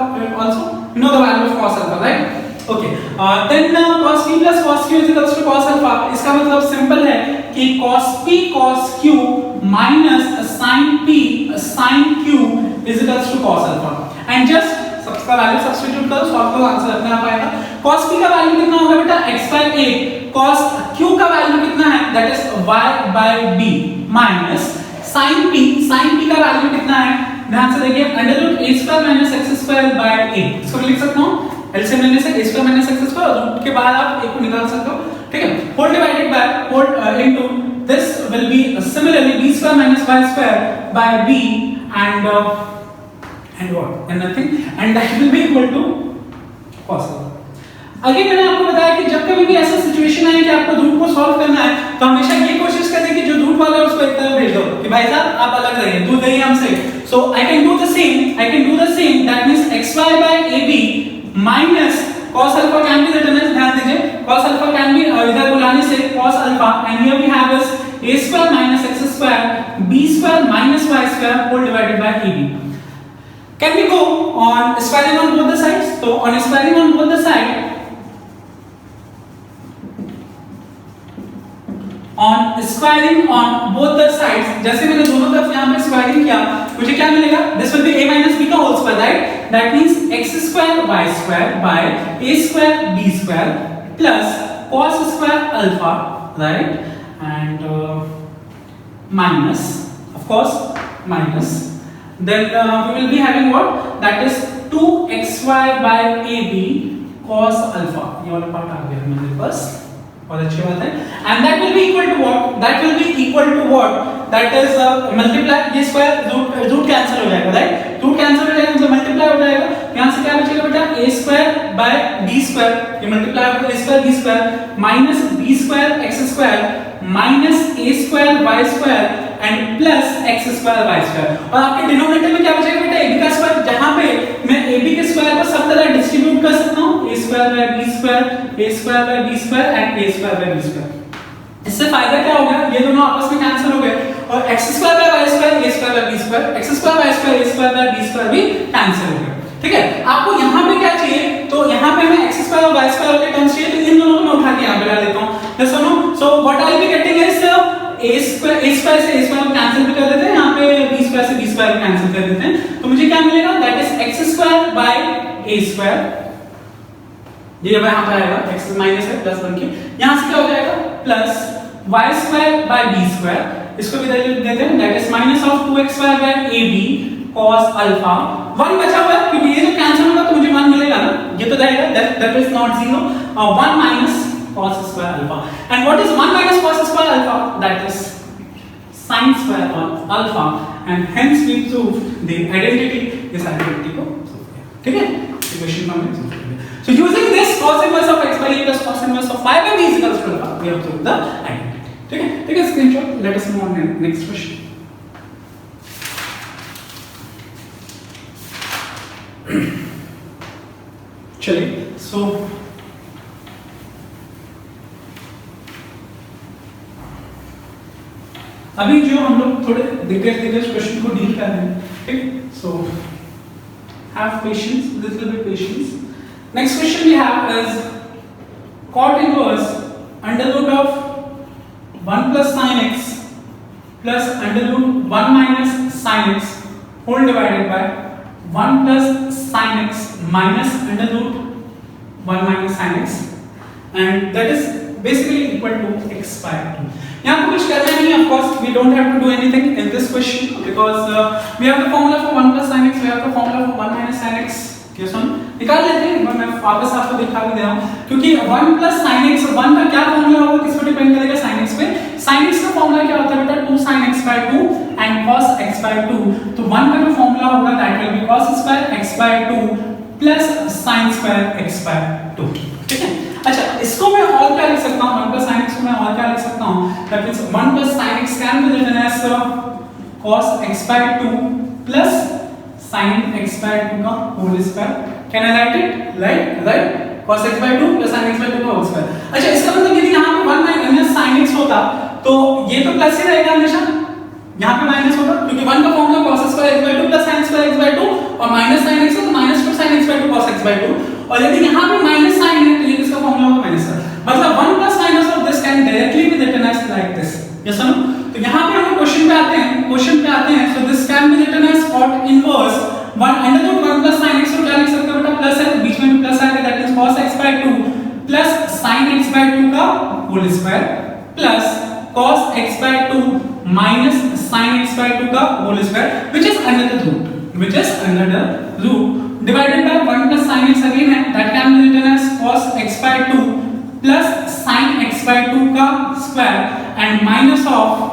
A: also, we know the value of cos alpha, right? Okay, then cos p plus cos q is equals to cos alpha, इसका मतलब सिंपल है कि cos p cos q minus sin p sin q is equals to cos alpha, and just सबका वैल्यू सब्स्टिट्यूट करो, सो आपको आंसर अपने आप आएगा। cos p का वैल्यू कितना होगा बेटा, x by a, cos q का वैल्यू कितना है, that is y by b minus sin p का वैल्यू कितना है, ध्यान से देखिए, under root a square minus x square by a, इसको लिख सकता हूं एलसीएम लेने से a square minus x square और रूट के बाद आप a को निकाल सकते हो, ठीक है, whole divided by whole into this will be similarly b square minus y square by b and what and nothing, and that will be equal to cos alpha। Again मैंने आपको बताया कि जब कभी भी ऐसा सिचुएशन आए कि आपको रूट को सॉल्व करना है तो हमेशा ये कोशिश करें कि जो रूट वाला है उसको एक तरफ भेज दो कि भाई साहब आप अलग रहिए, दूर रहिए हमसे। So I can do the same that means xy by ab minus cos alpha can be written as, ध्यान दीजिए, cos alpha can be इधर बुलाने से cos alpha, and here we have is a square minus x square b square minus y square whole divided by ab। Can we go on squaring on both the sides? So on squaring on both the sides, जैसे मैंने दोनों तरफ यहाँ पे स्क्वायरिंग किया, मुझे क्या मिलेगा, this will be a minus b का whole square, right? That means x square y square by a square b square plus cos square alpha, right? And minus, of course, minus. Then we will be having what, that is 2xy by ab cos alpha, ये वाला पार्ट आ गया मेरे पास, बहुत अच्छी बात है, and that will be equal to what, that is multiply, ये स्क्वायर रूट कैंसिल हो जाएगा, राइट, रूट कैंसिल हो जाएगा मतलब मल्टीप्लाई हो जाएगा, यहाँ से क्या बचेगा बेटा, a square by b square, ये मल्टीप्लाई होगा a square b square minus b square x square minus a square y square and plus x square y square, और आपके डिनोमिनेटर में क्या बचेगा बेटा, ab का स्क्वायर, जहां पे मैं ab के स्क्वायर को सब तरह डिस्ट्रीब्यूट कर सकता हूं, a square by b square, a square by b square and a square by b square. इससे फायदा क्या हो गया, ये दोनों आपस में कैंसिल हो गए और x square bye y square, a square by b square, x square y square, a square by b square भी कैंसिल हो गए, ठीक है। आपको यहाँ पे क्या चाहिए, तो यहाँ पे हमें x स्क्वायर और y स्क्वायर वाले टर्म्स चाहिए, तो इन दोनों को मैं उठा के यहाँ पे ला देता हूँ, तो सुनो, so what I will be getting is a square से a स्क्वायर कैंसिल भी कर देते हैं, यहाँ पे b स्क्वायर से b स्क्वायर कैंसिल कर देते हैं, तो मुझे क्या मिलेगा, that is x square by a square, ये जब यहाँ पे आएगा x माइनस है प्लस बन के, यहाँ से क्या हो जाएगा, plus y square by b square, इसको भी देते हैं, that is minus of 2xy by ab cos alpha, 1 बचा हुआ है क्योंकि ये जो कैंसिल होगा तो मुझे 1 मिलेगा ना, ये तो रहेगा, that is not 0, 1 minus cos square alpha, and what is 1 minus cos square alpha, that is sin square alpha, and hence we prove the identity, this identity को prove किया, ठीक है, इक्वेशन में हमने prove किया। So using this cos inverse of x by a plus cos inverse of 5 by b is equals to alpha, we have proved the identity, ठीक है, ठीक है, screenshot, let us move on to next question। चलिए, so अभी जो हम लोग थोड़े दिग्गज क्वेश्चन को डील कर रहे हैं, ठीक, so have patience, little bit patience. Next question we have is cot inverse under root of 1 plus sin x plus under root 1 minus sin x whole divided by 1 plus sin x minus under root 1 minus sin x, and that is basically equal to x by 2। यहाँ पे कुछ करना नहीं है, of course we don't have to do anything in this question because we have the formula for 1 plus sin x, we have the formula for 1 minus sin x, क्या सुन निकाल लेते हैं, मैं वापस आपको दिखा भी दे रहा हूँ, क्योंकि 1 plus sin x, 1 का क्या फॉर्मूला होगा, किस पे डिपेंड करेगा, sin x पे। sin x का फॉर्मूला क्या होता है बेटा, 2 sin x by 2 and cos x by 2, तो 1 का जो फॉर्मूला होगा that will be cos square x by 2 plus sine square x by 2। ठीक है, अच्छा इसको मैं और क्या लिख सकता हूं, 1 sin x को मैं और क्या लिख सकता हूं, that means 1 sin x can be written as cos x by 2 plus sin x by 2 का whole square. Can I write it? Right, cos x by 2 plus sin x by 2 का होल स्क्वायर। अच्छा इसका मतलब यदि यहां पे 1 माइनस sin x होता तो ये तो प्लस ही रहेगा हमेशा, यहां पे माइनस होगा क्योंकि 1 का formula cos square x by 2 plus sin square x by 2 और माइनस sin x है तो minus 2 sin x by 2 cos x by 2, और यदि यहां पे माइनस sin है तो ये किसका फॉर्मूला होगा, माइनस का, मतलब 1 plus minus of this can directly be written as like this। Yes or no? तो यहां पे हम क्वेश्चन पे आते हैं, so this can be written as cot inverse 1 under root 1 plus sin x, तो क्या लिख सकते हो बेटा, प्लस है बीच में भी प्लस आएगा, that is cos x by 2 plus sin x by 2 का whole square plus cos x by 2 minus sin x by 2 का whole square which is under the root divided by 1 plus sin x again है, that can be written as cos x by 2 plus sin x by 2 का square and minus of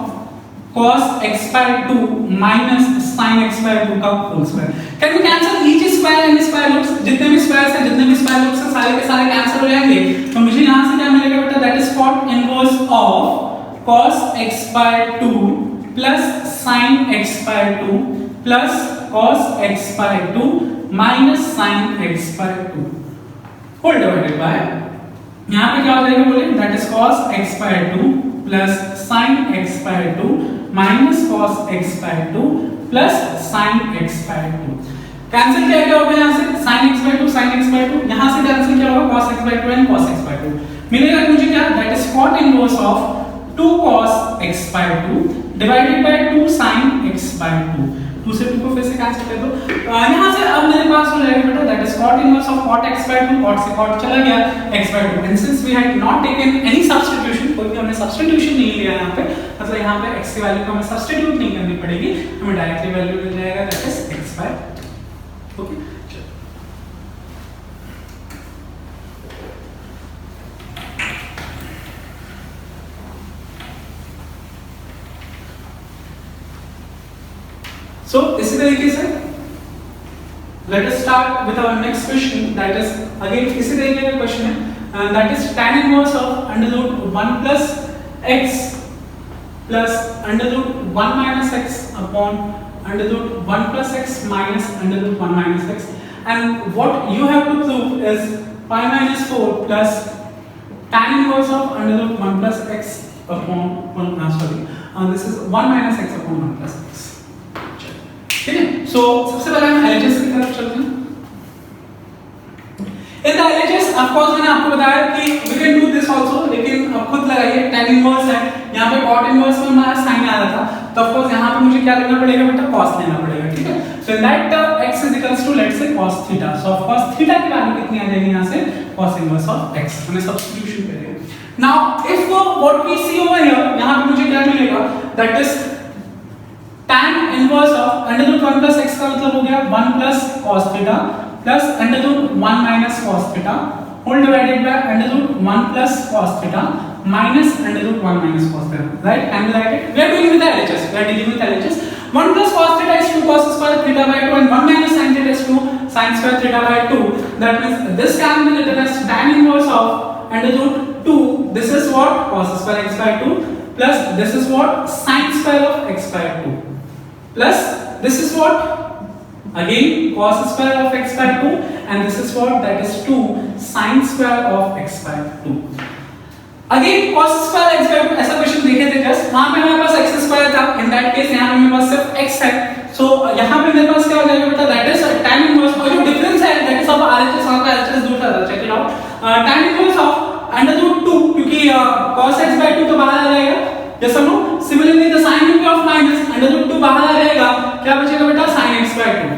A: cos x by 2 minus sin x by 2 का whole square. Can we cancel each square and square roots, जितने भी स्क्वायर्स हैं जितने भी स्क्वायर रूट्स हैं सारे के सारे कैंसिल हो जाएंगे, तो मुझे यहां से क्या मिलेगा बेटा, that is cot inverse of cos x by 2 plus sin x by 2 plus cos x by 2 minus sin x by 2 whole divided by, यहां पे क्या हो जाएगा बोले, that is cos x by 2 plus sin x by 2 minus cos x by 2 plus sin x by 2। Cancel क्या होगा यहां से, sin x by 2 sin x by 2, यहां से कैंसिल क्या होगा, cos x by 2 and cos x by 2 मिलेगा मुझे क्या, that is cot inverse of 2 cos x by 2 divided by 2 sin x by 2। 2 से 2 को फिर से कैंसिल कर दो, यहां से अब मेरे पास हो जाएगा बेटा, that is cot inverse of cot x by 2, cot से cot चला गया, x by 2, and since we had not taken any substitution, कोई भी हमने सब्स्टिट्यूशन नहीं लिया यहां पे, मतलब यहां पे x की वैल्यू को हमें सब्स्टिट्यूट नहीं करनी पड़ेगी, हमें डायरेक्टली वैल्यू मिल जाएगा, that is x by 2। Okay So इसी तरीके से let us start with our next question, that is again इसी तरीके का क्वेश्चन है, that is tan inverse of under root 1 plus x plus under root 1 minus x upon under root 1 plus x minus under root 1 minus x, and what you have to prove is pi minus 4 plus tan inverse of under root 1 plus x upon this is 1 minus x upon 1 plus x। ठीक है, सो सबसे पहले हम LHS की तरफ चलते हैं। In the LHS of course मैंने आपको बताया कि we can do this also, लेकिन अब खुद लगाइए, tan इनवर्स है, यहां पे cot इनवर्स में हमारा sin आ रहा था, तो ऑफ कोर्स यहां पे मुझे क्या लेना पड़ेगा बेटा, cos लेना पड़ेगा। ठीक है, so in that x is equals to let's say cos theta, so of course theta की वैल्यू कितनी आ जाएगी यहां से, cos इनवर्स ऑफ x, हमने सब्स्टिट्यूशन करेंगे। Now if what we see over here, यहां पे मुझे क्या मिलेगा, that is tan inverse of under root 1 plus x का मतलब हो गया 1 plus cos theta plus under root 1 minus cos theta whole divided by under root 1 plus cos theta minus under root 1 minus cos theta, right, and right it, we are doing with LHS, we are dealing with LHS। 1 plus cos theta is 2 cos square theta by 2 and 1 minus sin theta is 2 sin square theta by 2, that means this can be written as tan inverse of under root 2, this is what, cos square x by 2 plus this is what, sin square of x by 2 plus this is what, again cos square of x by 2 and this is what, that is 2 sin square of x by 2। Again cos square x by 2 ऐसा क्वेश्चन देखे थे जस्ट, वहां पे हमारे पास x स्क्वायर था, इन दैट केस यहां पे मेरे पास सिर्फ x है, सो यहां पे मेरे पास क्या हो जाएगा बेटा, दैट इज tan इनवर्स, और जो डिफरेंस है दैट इज ऑफ RHS, वहां का RHS दूसरा था, check it out, tan inverse of under root 2, क्योंकि cos x by 2 तो बाहर आ जाएगा, जस्ट समझो, similarly the sin inverse of minus under root 2 बाहर आ जाएगा, क्या बचेगा बेटा, sin x by 2,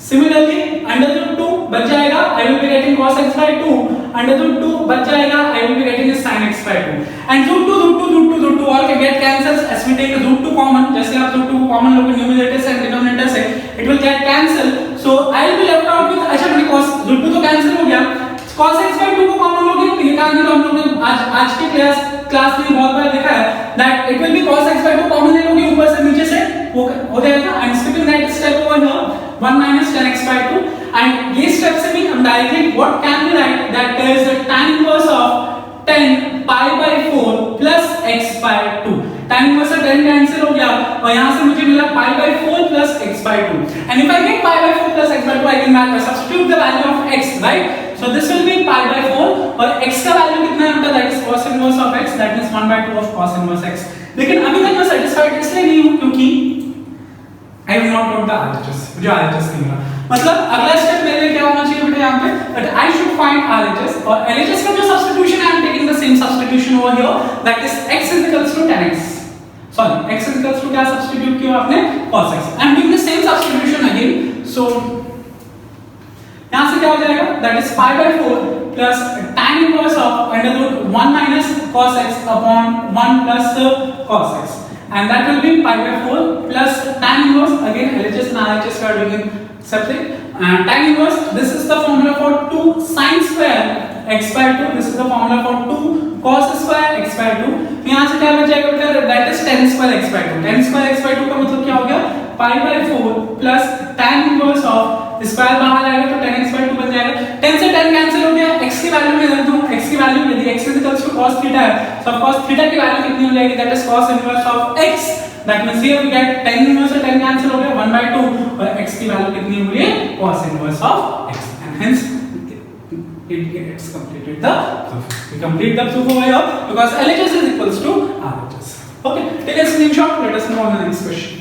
A: similarly under root 2 बच जाएगा, I will be getting cos x by 2, under root 2 बच जाएगा, I will be getting sin x by 2, and root 2 all के get cancels as we take root 2 common, जैसे आप रूट 2 को कॉमन लोगे न्यूमरेटर से एंड डिनोमिनेटर से, it will get cancel, so I will be left out with, अच्छा मेरे cos रूट 2 तो कैंसिल हो गया, cos x by 2 को कॉमन लोगे तो ये काम हम लोग ने आज के क्लास में बहुत बार देखा है, that it will be cos x by 2 common ले लोगे ऊपर से नीचे से हो जाएगा, I am skipping that step over here, 1 minus tan x by 2 and ये स्टेप से भी हम directly what can be right that is the tan inverse of 10 pi by 4 plus x by 2. tan inverse से 10 कैंसिल हो गया और यहां से मुझे मिला pi by 4 plus x by 2. And if I get pi by 4 plus x by 2, I can substitute the value of x, right? So this will be pi by 4 और x का वैल्यू कितना है आपका, that is cos inverse of x, that means 1 by 2 of cos inverse x. लेकिन अभी तक मैं satisfied इसलिए नहीं हूं क्योंकि I have not got the RHS, मुझे RHS नहीं मिला. मतलब अगला स्टेप मेरे लिए क्या होना चाहिए बेटा यहाँ पे, that I should find RHS और LHS का जो substitution I am taking the same substitution over here, that is x is equals to 10x. Sorry, x is equals to क्या substitute किया आपने, cos x. I am doing the same substitution again. So यहाँ से क्या हो जाएगा, that is pi by 4 plus tan inverse of under root 1 minus cos x upon 1 plus cos x. And that will be pi by 4 plus tan inverse, again LHS and RHS we are doing separate. And tan inverse, this is the formula for 2 sin square x by 2, this is the formula for 2 cos square x by 2. यहाँ से क्या बच जाएगा बेटा, that is tan square x by 2. tan square x by 2 का मतलब क्या हो गया, pi by 4 plus tan inverse of square बाहर आएगा तो tan x by 2 बन जाएगा. 10 से 10 कैंसिल हो गया, x की वैल्यू में रख दूं, x की वैल्यू यदि x is equals to cos theta है, so cos थीटा की वैल्यू कितनी हो जाएगी, that is cos inverse of x. That means here we get tan inverse से 10 कैंसिल हो गया, 1 by 2 और x की वैल्यू कितनी हो गई, cos inverse of x. And hence it gets completed the proof. We complete the proof over here because LHS is equals to RHS. Okay, take a screenshot. Let us move on to the next question.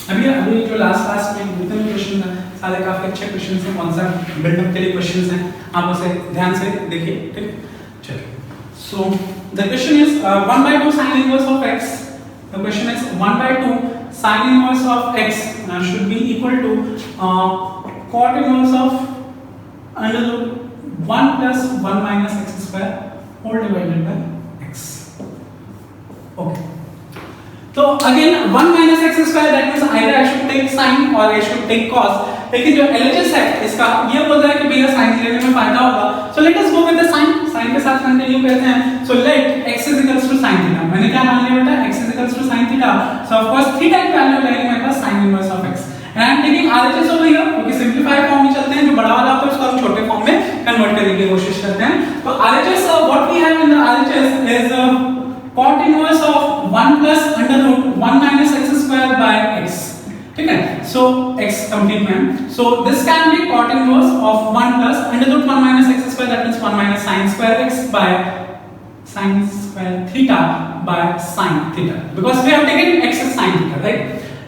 A: अभी जो लास्ट क्लास में जितने भी क्वेश्चन हैं सारे काफी अच्छे क्वेश्चन हैं, कॉन्सेप्ट बिल्डअप के लिए क्वेश्चन हैं, आप उसे ध्यान से देखिए. ठीक, चलिए. So the question is 1 by 2 sin inverse of x. The question is 1 by 2 sin inverse of x should be equal to cot inverse of under root 1 plus 1 minus x square whole divided by x. Okay. तो again 1 minus x square, that means either I should take sin or I should take cos. लेकिन जो LHS है इसका ये बोल रहा है कि भैया sin लेने में फायदा होगा. So let us go with the sin. sin के साथ कंटिन्यू करते हैं. So let x is equals to sin theta. मैंने क्या मान लिया बेटा, x is equals to sin theta. So of course theta की वैल्यू लगेगी मेरे पास sin inverse of x. And I am taking RHS over here क्योंकि सिंपलीफाइड फॉर्म में चलते हैं, जो बड़ा वाला होता है उसको हम छोटे फॉर्म में कन्वर्ट करने की कोशिश करते हैं. तो RHS what we have in the RHS is cot inverse of 1 plus under root 1 minus x square by x. ठीक है, so x complete man. So this can be cot inverse of 1 plus under root 1 minus x square, that means 1 minus sin square x by sin square theta by sin theta, because we have taken x as sin theta, right?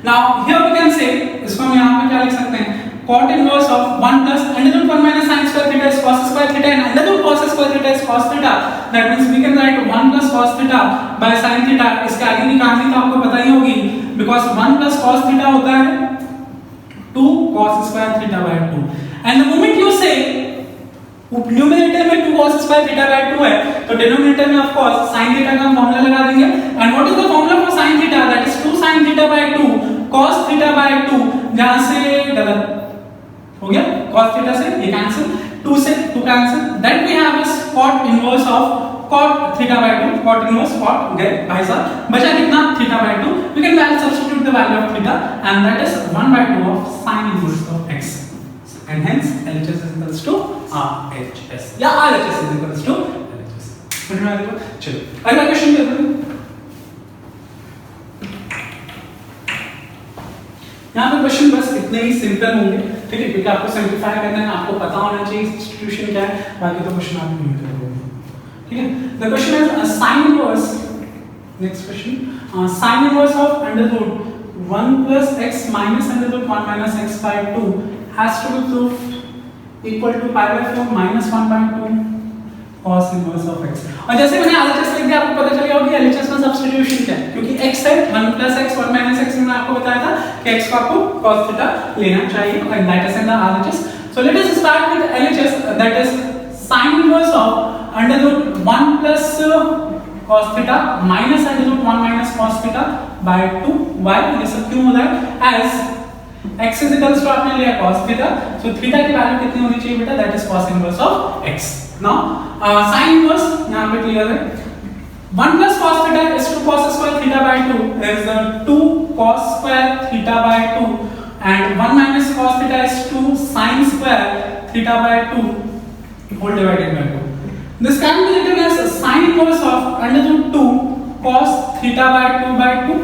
A: Now here we can say, इसको हम यहाँ पे क्या लिख सकते हैं, cot inverse of 1 plus under root 1 minus sin square theta is cos square theta and under root cos square theta is cos theta. That means we can write 1 plus cos theta by sin theta. इसके आगे की कहानी तो आपको पता ही होगी, because 1 plus cos theta होता है 2 cos square theta by 2. And the moment you say numerator में 2 cos square theta by 2 है, तो डिनोमिनेटर में ऑफ कोर्स sin theta का फॉर्मूला लगा देंगे. And what is the formula for sin theta? That is 2 sin theta by 2 cos theta by 2. जहां से गलत हो गया, cos theta से ये कैंसिल, 2 से 2 cancel. Then we have is cot inverse of cot theta by 2. cot inverse cot गए भाई साहब, बचा कितना, theta by 2. We can substitute the value of theta and that is 1 by 2 of sin inverse of x. And hence LHS is equals to RHS या RHS is equals to LHS. समझ में आ रहा है? चलो अगला क्वेश्चन देखते हैं. यहाँ पे क्वेश्चन बस इतने ही सिंपल होंगे, ठीक है, क्योंकि आपको सिंपलीफाई करना है, आपको पता होना चाहिए इंस्टीट्यूशन क्या है, बाकी तो क्वेश्चन आप नहीं करोगे. ठीक है, the question is sin inverse. Next question, sin inverse of under root 1 plus x minus under root 1 minus x by 2 has to be proved equal to pi by 4 minus 1 by 2 cos inverse of x. और जैसे मैंने RHS लिख दिया, आपको पता चल गया होगा कि LHS में सब्स्टिट्यूशन क्या है, क्योंकि x है 1 plus x 1 minus x, मैंने आपको बताया था कि x को आपको cos theta लेना चाहिए, and that is in the RHS. So let us start with LHS, that is sin inverse of under root 1 plus cos theta minus under root 1 minus cos theta by 2. Why? ये सब क्यों हो रहा है? As x is equals to आपने लिया cos थीटा, सो थीटा की वैल्यू कितनी होनी चाहिए बेटा, that is cos inverse of x. Now sin inverse यहां पे क्लियर है, 1 plus cos theta is 2 cos square theta by 2 is 2 cos square theta by 2 and 1 minus cos theta is 2 sin square theta by 2 whole divided by 2. This can be written as sin inverse of under root 2 cos theta by 2 by 2.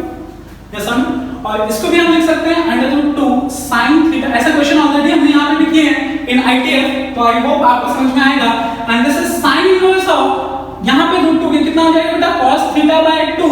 A: Yes or no? और इसको भी हम लिख सकते हैं under root 2 sin theta. ऐसा क्वेश्चन ऑलरेडी हमने यहाँ पे भी किए हैं in ITF, तो आई होप आपको समझ में आएगा. And this is sin inverse of यहाँ पे रूट 2 के कितना हो जाएगा बेटा, cos theta by 2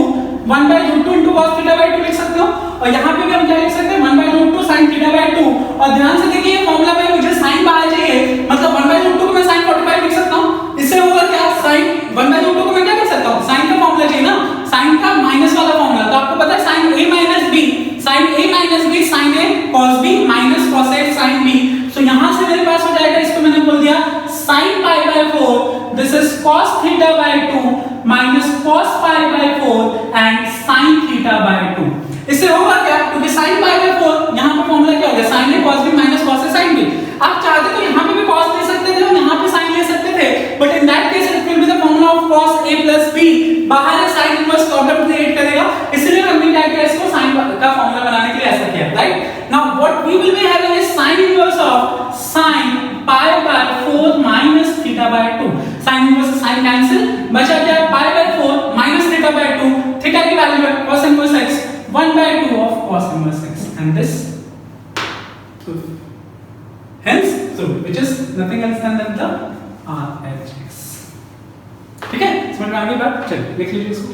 A: 1 by root 2 into cos theta by 2 लिख सकते हो. और यहाँ पे भी हम क्या लिख सकते हैं, 1 by root 2 sin theta by 2. और ध्यान से देखिए फॉर्मूला में मुझे sin बाहर चाहिए, मतलब 1 बाय रूट 2 को मैं sin 45 लिख सकता हूँ. इससे होगा क्या, sin 1 बाय रूट 2 को मैं क्या लिख सकता हूँ, sin का फॉर्मूला चाहिए ना, sin का माइनस वाला फॉर्मूला. तो आपको पता है sin a minus b, sin a minus b sin a cos b minus cos a sin b. तो यहाँ से मेरे पास हो जाएगा, इसको मैंने बोल दिया sin pi by 4, this is cos theta by 2 minus cos pi by 4 and sin theta by 2. इससे होगा क्या, क्योंकि sin pi by 4 यहाँ पे फॉर्मूला क्या हो गया, sin a cos b minus cos a sin b. आप चाहते तो यहाँ पे भी cos ले सकते थे और यहाँ पे sin ले सकते थे, but in that case it will be the formula of cos a plus b. बाहर है sin inverse प्रॉब्लम क्रिएट करेगा, इसलिए हमने क्या किया, इसको sin का फॉर्मूला बनाने के लिए ऐसा किया, right. Now what we will be having is sin inverse of sin pi by 4 minus theta by 2. sin inverse से sin cancel, बचा क्या, pi by 4 minus theta by 2. Theta की वैल्यू है cos inverse x, 1 by 2 of cos inverse x, and this truth. Hence truth, which is nothing else than the RHS. ठीक है, समझ में आ गई बात. चलिए देख लीजिए इसको.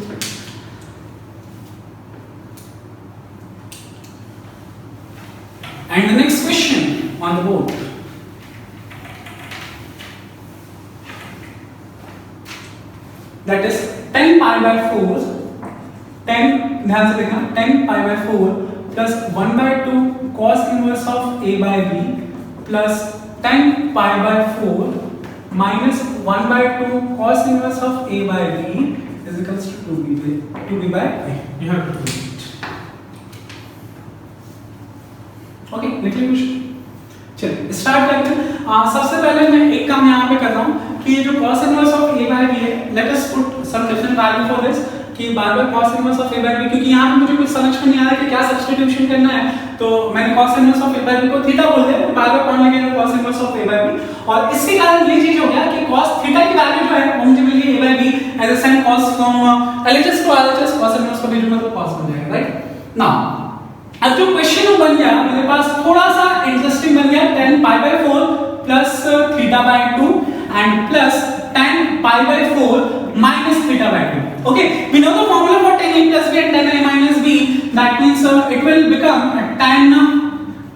A: And the next question on the board. That is 10 pi by 4, 10 ध्यान से देखना, 10 pi by 4 plus 1 by 2 cos inverse of a by b plus 10 pi by 4 minus 1 by 2 cos inverse of a by b is equals to 2b by a. You have to do it. Okay, लिख लीजिए क्वेश्चन. चलिए स्टार्ट करते हैं. सबसे पहले मैं एक काम यहाँ पे कर रहा हूँ कि ये जो cos inverse of a by b है, let us put some different value for this, कि बार-बार cos inverse of a by b, क्योंकि यहाँ पे मुझे कुछ समझ में नहीं आ रहा कि क्या सब्स्टिट्यूशन करना है, तो मैंने cos inverse of a by b को थीटा बोल दिया, बार-बार कौन लगेगा cos inverse of a by b. और इसके कारण ये चीज हो गया कि cos थीटा की वैल्यू जो है वो मुझे मिल गई a by b as a sin cos from LHS to RHS, cos inverse को भेजूंगा तो cos बन जाएगा, राइट. नाउ अब जो क्वेश्चन बन गया मेरे पास थोड़ा सा इंटरेस्टिंग बन गया, 10 pi by 4 plus theta by 2 and plus 10 pi by 4 minus theta by 2. Okay, we know the formula for 10a plus b and 10a minus b. That means it will become 10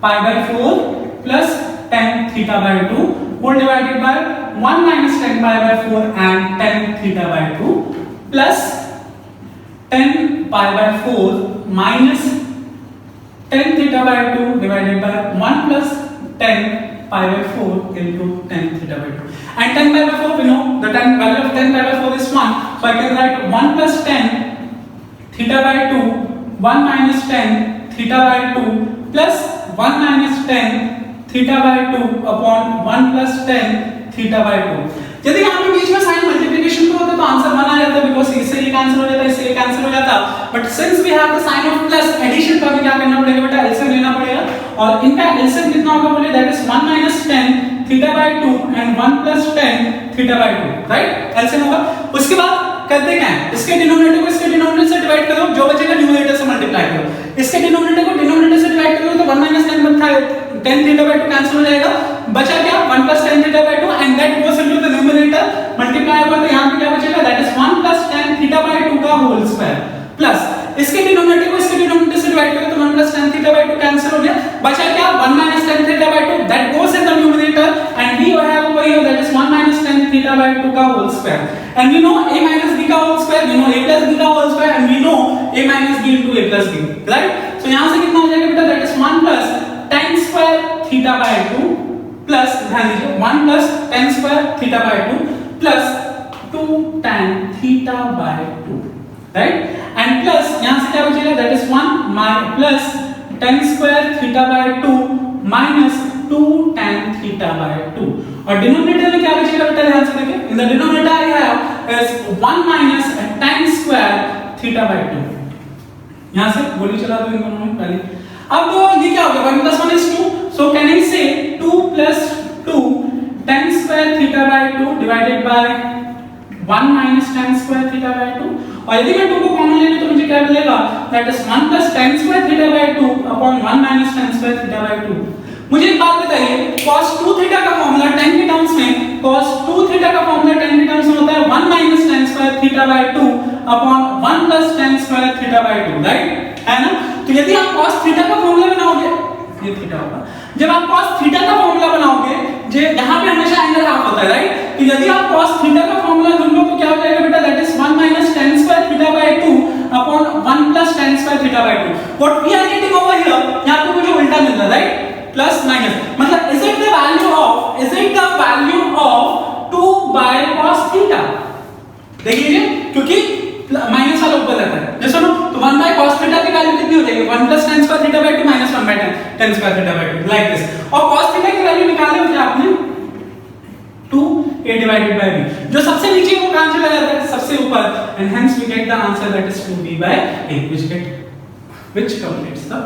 A: pi by 4 plus 10 theta by 2 whole divided by 1 minus 10 pi by 4 and 10 theta by 2 plus 10 pi by 4 minus 10 theta by 2 divided by 1 plus 10 pi by 4 into 10 theta by 2. And 10 pi by 4 we know the value of 10 pi by 4 is 1. So I can write 1 plus 10 theta by 2, 1 minus 10 theta by 2 plus 1 minus 10 theta by 2 upon 1 plus 10 theta by 2. यदि यहाँ पे बीच में साइन मल्टीप्लिकेशन को होता तो आंसर 1 आ जाता, बिकॉज़ इससे ये कैंसिल हो जाता, इससे ये कैंसिल हो जाता. But since we have the sign of plus addition, तो हमें क्या करना पड़ेगा बेटा, एलसीएम लेना पड़ेगा. और इनका एलसीएम कितना होगा बोले, that is 1 minus 10 theta by 2 and 1 plus 10 theta by 2, right. LCM होगा. उसके बाद करते क्या है, इसके डिनोमिनेटर को इसके डिनोमिनेटर से डिवाइड करो, जो बचेगा न्यूमरेटर से मल्टीप्लाई करो. इसके डिनोमिनेटर को डिनोमिनेटर से डिवाइड करो तो 1 minus 10 बनता है 10 थीटा by 2 कैंसिल हो जाएगा. बचा क्या, 1 plus 10 theta by 2 and that goes into the numerator, multiply होगा तो यहाँ पे क्या बचेगा, that is 1 plus 10 theta by 2 का होल स्क्वायर प्लस इसके डिनोमिनेटर को इसके डिनोमिनेटर से डिवाइड करो तो 1 plus 10 थीटा by 2 कैंसिल हो गया. बचा क्या, 1 minus 10 theta by 2 that goes in the numerator and we have over here that is 1 minus 10 theta by 2 का whole square. And we know a minus b का whole square, we know a plus b का whole square and we know a minus b into a plus b, right. So यहाँ से कितना हो जाएगा बेटा, that is 1 plus 10 square theta by 2 plus ध्यान दीजिए 1 plus 10 square theta by 2 plus 2 tan theta by 2, right. And plus यहाँ से क्या बचेगा, that is 1 plus tan square theta by 2 minus 2 tan theta by 2 और डिनोमिनेटर में क्या बचेगा बेटा ध्यान से देखिए in the denominator I have is 1 minus tan square theta by 2 यहां से गोली चला दो इन दोनों में पहले अब ये क्या हो गया 1 plus 1 is 2 so can I say 2 plus 2 tan square theta by 2 divided by 1 minus tan square theta by 2 और यदि मैं 2 को कॉमन ले लूं तो मुझे क्या मिलेगा that is 1 plus tan square theta by 2 upon 1 minus tan square theta by 2 मुझे एक बात बताइए cos 2 थीटा का फार्मूला tan के टर्म्स में cos 2 थीटा का फार्मूला tan के टर्म्स में होता है 1 minus tan square theta by 2 upon 1 plus tan square theta by 2 right है ना तो यदि आप cos थीटा का फार्मूला बनाओगे ये थीटा होगा जब आप cos थीटा का फार्मूला बनाओगे जे यहां पे हमेशा एंगल हाफ होता है राइट तो यदि आप cos थीटा का फार्मूला ढूंढो तो क्या हो जाएगा बेटा that is 1 minus tan square theta by 2 upon 1 plus tan square theta by 2 what we are getting over here यहां पे मुझे उल्टा मिल रहा है राइट प्लस माइनस मतलब is it the value of 2 by cos theta देखिए क्योंकि माइनस वाला ऊपर रहता है जैसे नो तो 1 by cos थीटा की वैल्यू कितनी हो जाएगी 1 plus tan square theta by 2 minus 1 by tan square theta by 2 like this और cos थीटा की वैल्यू निकाले हो क्या आपने 2a divided by b जो सबसे नीचे वो कहां चला जाता है सबसे ऊपर and hence we get the answer that is 2b by a which completes the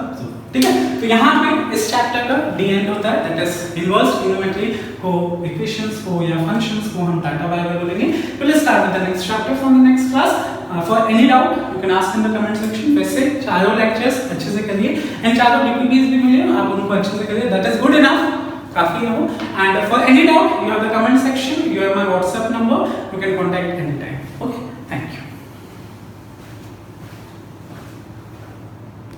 A: ठीक है तो यहाँ पे इस चैप्टर का डी एंड होता है दैट इज इनवर्स ट्रिग्नोमेट्री को इक्वेशंस को या फंक्शंस को हम टाटा बाय बोलेंगे तो let's start with the next chapter from the next class for any doubt you can ask in the comment section वैसे चारों लेक्चर्स अच्छे से करिए एंड चारों डीपीपीस भी मिले आप उनको अच्छे से करिए दैट इज गुड इनफ काफी है वो and for any doubt you have the comment section you have my WhatsApp number you can contact any time